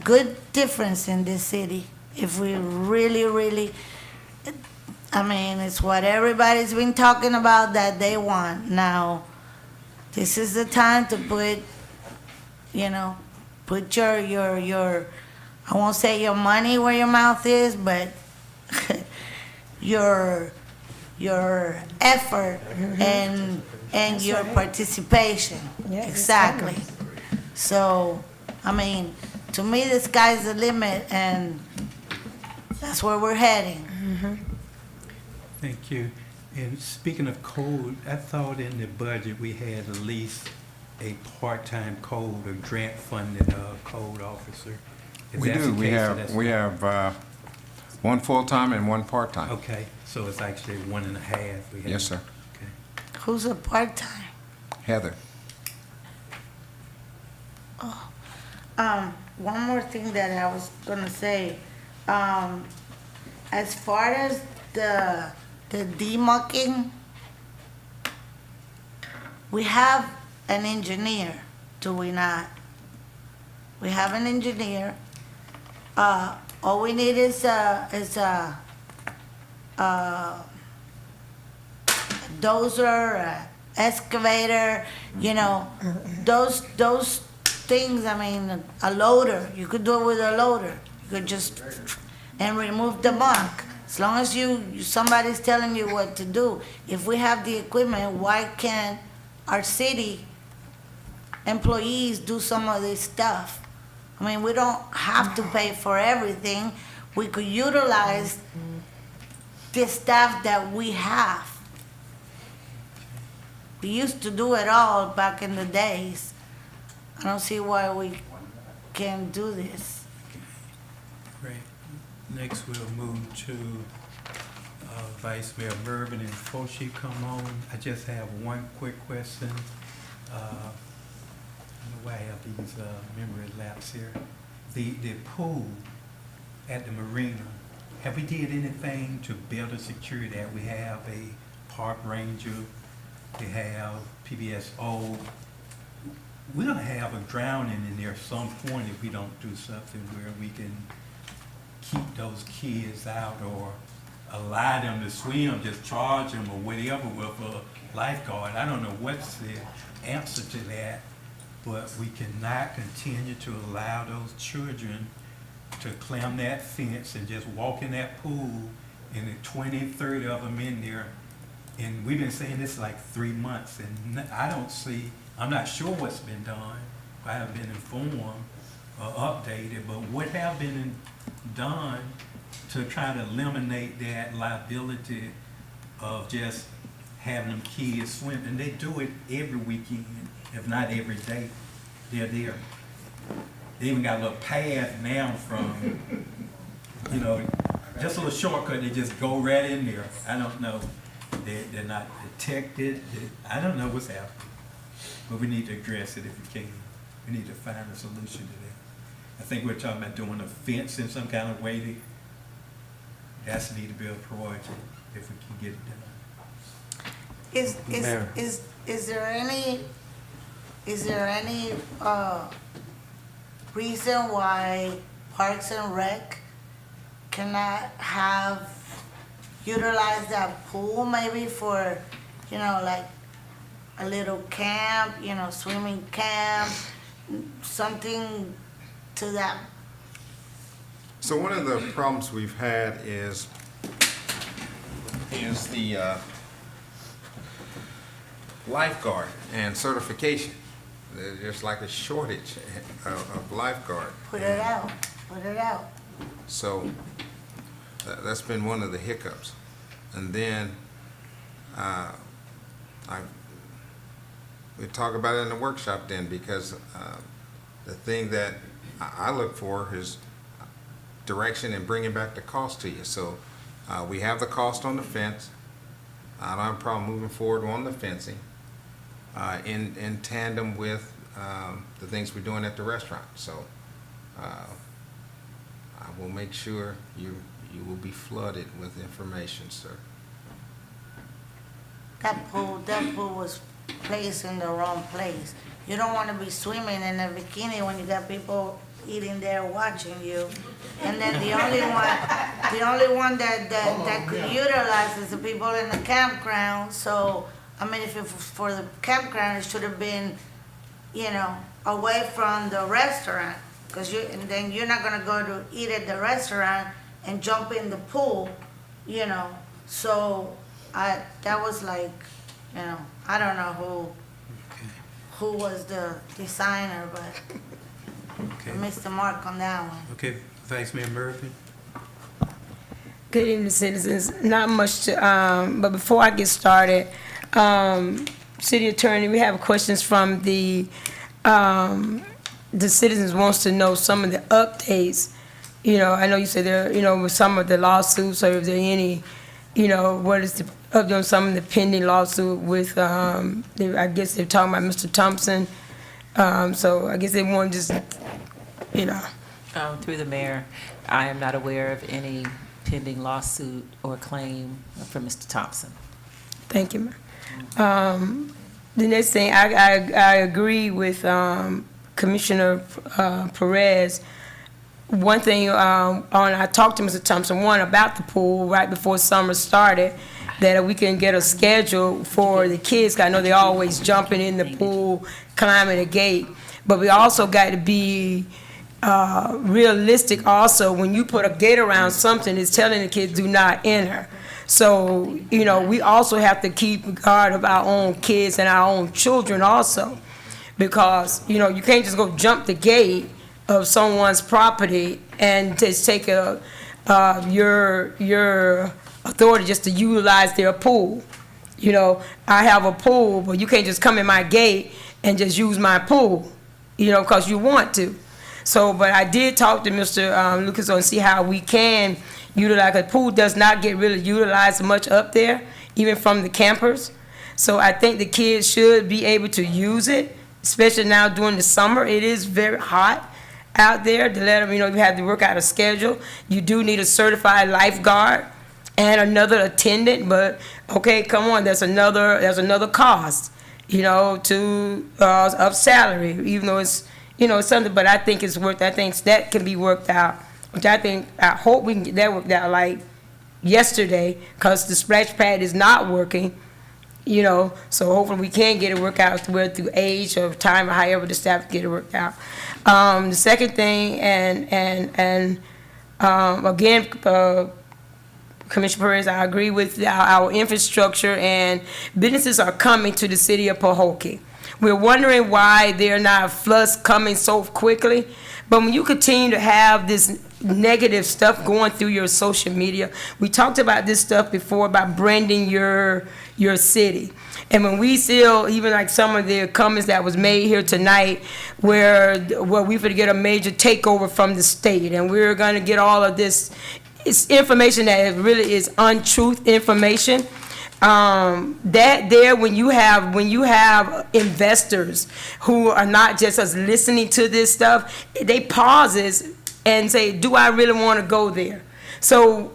good difference in this city if we really, I mean, it's what everybody's been talking about that they want. Now, this is the time to put your I won't say your money where your mouth is, but your effort and your participation. Yes, Exactly. So, I mean, to me, the sky's the limit, and that's where we're heading. Thank you. And speaking of code, I thought in the budget we had at least a part-time code or grant funded code officer. If We that's do. the We case, have, that's we fine. have one full-time and one part-time. Okay, so it's actually 1.5. We have. Yes, sir. Okay. Who's a part-time? Heather. One more thing that I was gonna say. As far as the demucking, we have an engineer, do we not? We have an engineer. All we need is a dozer, a excavator, those things. I mean, a loader. You could do it with a loader. You could just and remove the muck. As long as somebody's telling you what to do. If we have the equipment, why can't our city employees do some of this stuff? I mean, we don't have to pay for everything. We could utilize the staff that we have. We used to do it all back in the days. I don't see why we can't do this. Great. Next, we'll move to Vice Mayor Mervin, and before she come on, I just have one quick question. I don't know why I have these memory lapse here. The pool at the Marina, have we did anything to better secure that? We have a park ranger, we have PBSO. We're gonna have a drowning in there at some point if we don't do something where we can keep those kids out or allow them to swim, just charge them or whatever with a lifeguard. I don't know what's the answer to that, but we cannot continue to allow those children to climb that fence and just walk in that pool and the 20, 30 of them in there. And we've been saying this like 3 months, and I'm not sure what's been done. I haven't been informed or updated, but what have been done to try to eliminate that liability of just having them kids swim? And they do it every weekend, if not every day. They're there. They even got a little path now from, just a little shortcut. They just go right in there. I don't know. They're not detected. I don't know what's happening. But we need to address it if we can. We need to find a solution to that. I think we're talking about doing a fence in some kind of way. That's need to be a priority if we can get it done. Mayor. Is there any reason why Parks and Rec cannot utilize that pool maybe for, like a little camp, swimming camp, something to that? So one of the problems we've had is the lifeguard and certification. There's just like a shortage of lifeguard. Put it out. So that's been one of the hiccups. And then we talk about it in the workshop then, because the thing that I look for is direction and bringing back the cost to you. So we have the cost on the fence. I don't have a problem moving forward on the fencing in tandem with the things we're doing at the restaurant. So I will make sure you will be flooded with information, sir. That pool was placed in the wrong place. You don't want to be swimming in a bikini when you got people eating there watching you. And then the only one that could utilize is the people in the campground. So, I mean, if it was for the campground, it should have been, away from the restaurant. And then you're not gonna go to eat at the restaurant and jump in the pool, So that was like, I don't know who was the designer, but I missed the mark on that one. Okay, Vice Mayor Murphy? Good evening, citizens. Not much to, but before I get started, City Attorney, we have questions from the citizens wants to know some of the updates. I know you said there, with some of the lawsuits, or if there any, what is the update on some of the pending lawsuit with, I guess they're talking about Mr. Thompson. So I guess they want to just, Through the mayor, I am not aware of any pending lawsuit or claim for Mr. Thompson. Thank you, ma'am. The next thing, I agree with Commissioner Perez. One thing, I talked to Mr. Thompson, about the pool right before summer started, that we can get a schedule for the kids. 'Cause I know they're always jumping in the pool, climbing the gate. But we also got to be realistic also. When you put a gate around something, it's telling the kids do not enter. So, we also have to keep guard of our own kids and our own children also. Because, you can't just go jump the gate of someone's property and just take your authority just to utilize their pool. I have a pool, but you can't just come in my gate and just use my pool, because you want to. So, but I did talk to Mr. Lucas on see how we can utilize, because pool does not get really utilized much up there, even from the campers. So I think the kids should be able to use it, especially now during the summer. It is very hot out there, to let them, you have to work out a schedule. You do need a certified lifeguard and another attendant, but okay, come on, there's another cost, of salary, even though it's, it's something, but I think it's I think that can be worked out, which I hope we can get that worked out like yesterday, because the splash pad is not working, so hopefully we can get it worked out through age or time or however the staff get it worked out. The second thing, and again, Commissioner Perez, I agree with our infrastructure, and businesses are coming to the city of Pahokee. We're wondering why they're not floods coming so quickly, but when you continue to have this negative stuff going through your social media, we talked about this stuff before about branding your city. And when we see even like some of the comments that was made here tonight, where we could get a major takeover from the state, and we're going to get all of this, it's information that really is untruth information. that there, when you have investors who are not just us listening to this stuff, they pauses and say, do I really want to go there? So,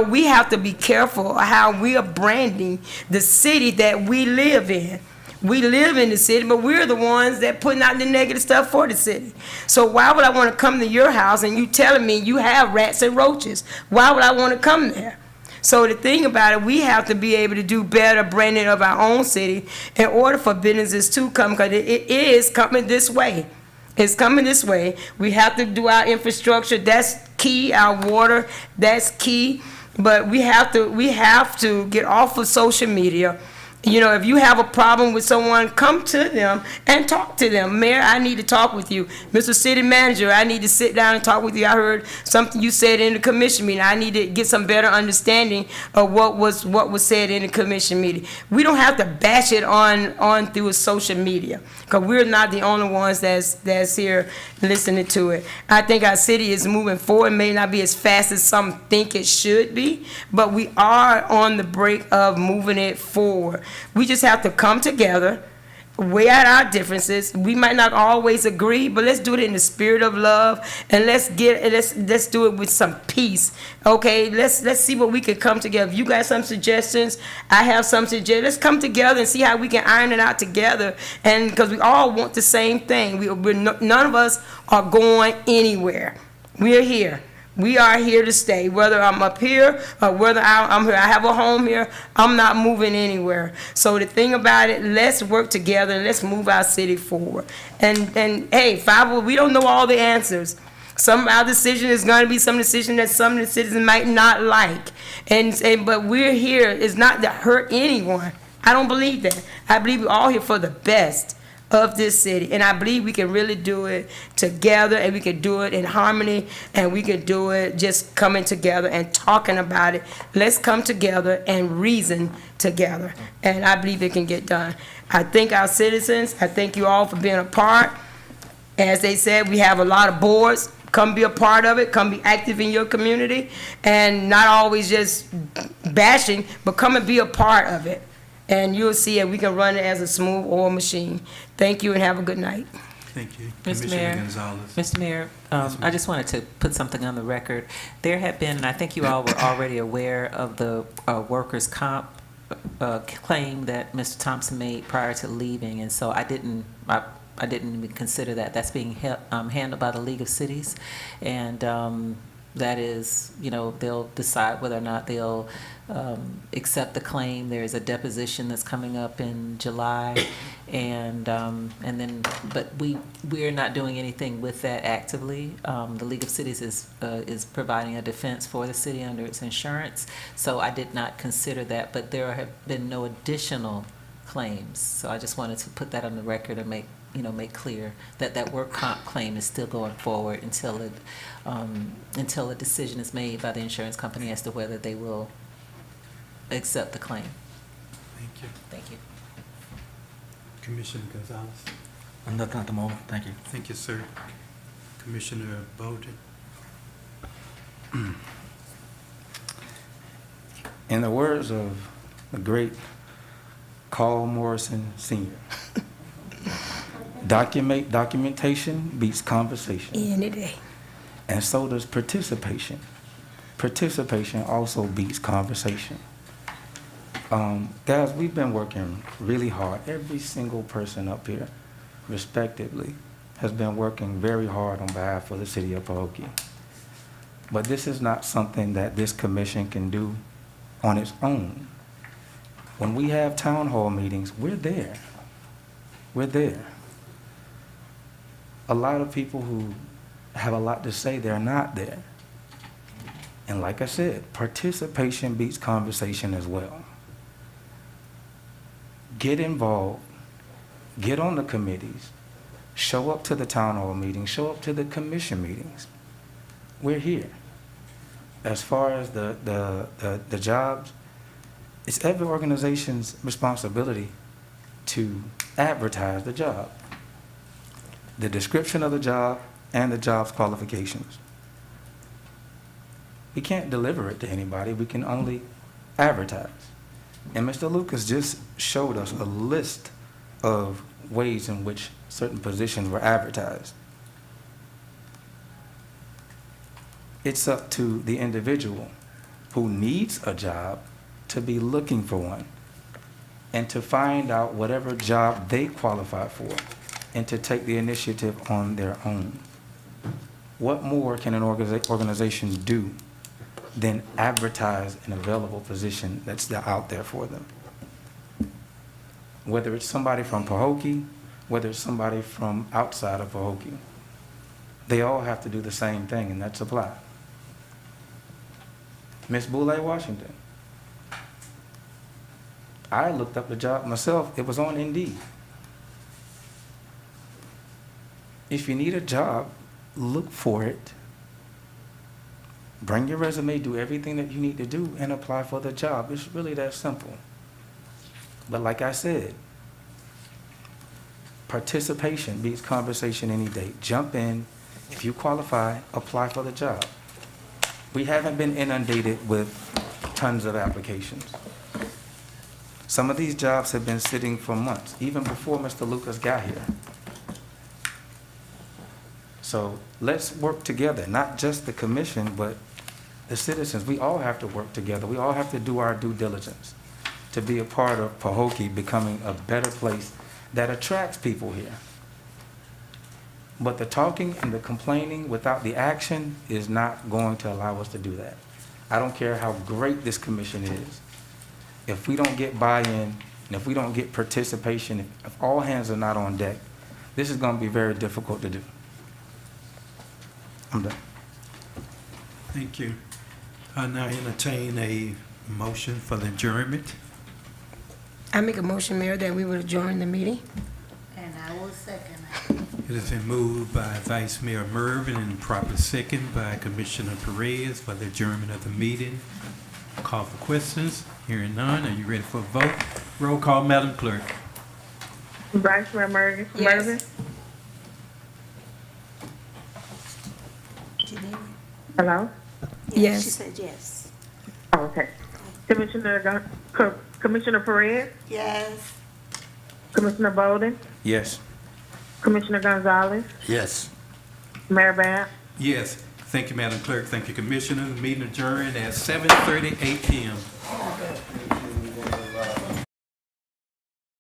we have to be careful how we are branding the city that we live in. We live in the city, but we're the ones that putting out the negative stuff for the city. So why would I want to come to your house and you telling me you have rats and roaches? Why would I want to come there? So the thing about it, we have to be able to do better branding of our own city in order for businesses to come, because it is coming this way. It's coming this way. We have to do our infrastructure. That's key. Our water, that's key. But we have to get off of social media. If you have a problem with someone, come to them and talk to them. Mayor, I need to talk with you. Mr. City Manager, I need to sit down and talk with you. I heard something you said in the commission meeting. I need to get some better understanding of what was said in the commission meeting. We don't have to bash it on through social media, because we're not the only ones that's here listening to it. I think our city is moving forward. It may not be as fast as some think it should be, but we are on the brink of moving it forward. We just have to come together, weigh out our differences. We might not always agree, but let's do it in the spirit of love, and let's do it with some peace. Okay, let's see what we can come together. If you got some suggestions, I have some suggestions. Let's come together and see how we can iron it out together. And because we all want the same thing, none of us are going anywhere. We're here. We are here to stay. Whether I'm up here or whether I'm here, I have a home here, I'm not moving anywhere. So the thing about it, let's work together and let's move our city forward. And hey, we don't know all the answers. Some of our decision is going to be some decision that some of the citizens might not like. But we're here is not to hurt anyone. I don't believe that. I believe we're all here for the best of this city, and I believe we can really do it together, and we can do it in harmony, and we can do it just coming together and talking about it. Let's come together and reason together, and I believe it can get done. I thank our citizens. I thank you all for being a part. As they said, we have a lot of boards. Come be a part of it. Come be active in your community, and not always just bashing, but come and be a part of it. And you'll see it. We can run it as a smooth oil machine. Thank you and have a good night. Thank you. Mr. Mayor, Gonzalez. Mr. Mayor, I just wanted to put something on the record. There have been, and I think you all were already aware of the workers' comp claim that Mr. Thompson made prior to leaving, and so I didn't even consider that. That's being handled by the League of Cities, and that is, they'll decide whether or not they'll accept the claim. There is a deposition that's coming up in July, and then, but we're not doing anything with that actively. The League of Cities is providing a defense for the city under its insurance, so I did not consider that. But there have been no additional claims, so I just wanted to put that on the record and make clear that that work comp claim is still going forward until a decision is made by the insurance company as to whether they will accept the claim. Thank you. Thank you. Commissioner Gonzalez. Nothing at the moment. Thank you. Thank you, sir. Commissioner Bowden. In the words of the great Carl Morrison Sr., documentation beats conversation. Any day. And so does participation. Participation also beats conversation. Guys, we've been working really hard. Every single person up here, respectively, has been working very hard on behalf of the city of Pahokee. But this is not something that this commission can do on its own. When we have town hall meetings, we're there. We're there. A lot of people who have a lot to say, they're not there. And like I said, participation beats conversation as well. Get involved, get on the committees, show up to the town hall meetings, show up to the commission meetings. We're here. As far as the jobs, it's every organization's responsibility to advertise the job, the description of the job, and the job's qualifications. We can't deliver it to anybody. We can only advertise. And Mr. Lucas just showed us a list of ways in which certain positions were advertised. It's up to the individual who needs a job to be looking for one and to find out whatever job they qualify for and to take the initiative on their own. What more can an organization do than advertise an available position that's out there for them? Whether it's somebody from Pahokee, whether it's somebody from outside of Pahokee, they all have to do the same thing, and that's apply. Miss Boulay Washington, I looked up the job myself. It was on Indeed. If you need a job, look for it. Bring your resume, do everything that you need to do, and apply for the job. It's really that simple. But like I said, participation beats conversation any day. Jump in. If you qualify, apply for the job. We haven't been inundated with tons of applications. Some of these jobs have been sitting for months, even before Mr. Lucas got here. So let's work together, not just the commission, but the citizens. We all have to work together. We all have to do our due diligence to be a part of Pahokee becoming a better place that attracts people here. But the talking and the complaining without the action is not going to allow us to do that. I don't care how great this commission is. If we don't get buy-in, and if we don't get participation, if all hands are not on deck, this is going to be very difficult to do. I'm done. Thank you. I now entertain a motion for the adjournment. I make a motion, Mayor, that we would adjourn the meeting. And I will second it. It has been moved by Vice Mayor Mervin and properly second by Commissioner Perez for the adjournment of the meeting. Call for questions. Hearing none. Are you ready for a vote? Roll call, Madam Clerk. Vice Mayor Mervin? Yes. Hello? Yes. She said yes. Oh, okay. Commissioner Perez? Yes. Commissioner Bolden? Yes. Commissioner Gonzalez? Yes. Mayor Bab? Yes. Thank you, Madam Clerk. Thank you, Commissioner. The meeting adjourned at 7:38 p.m.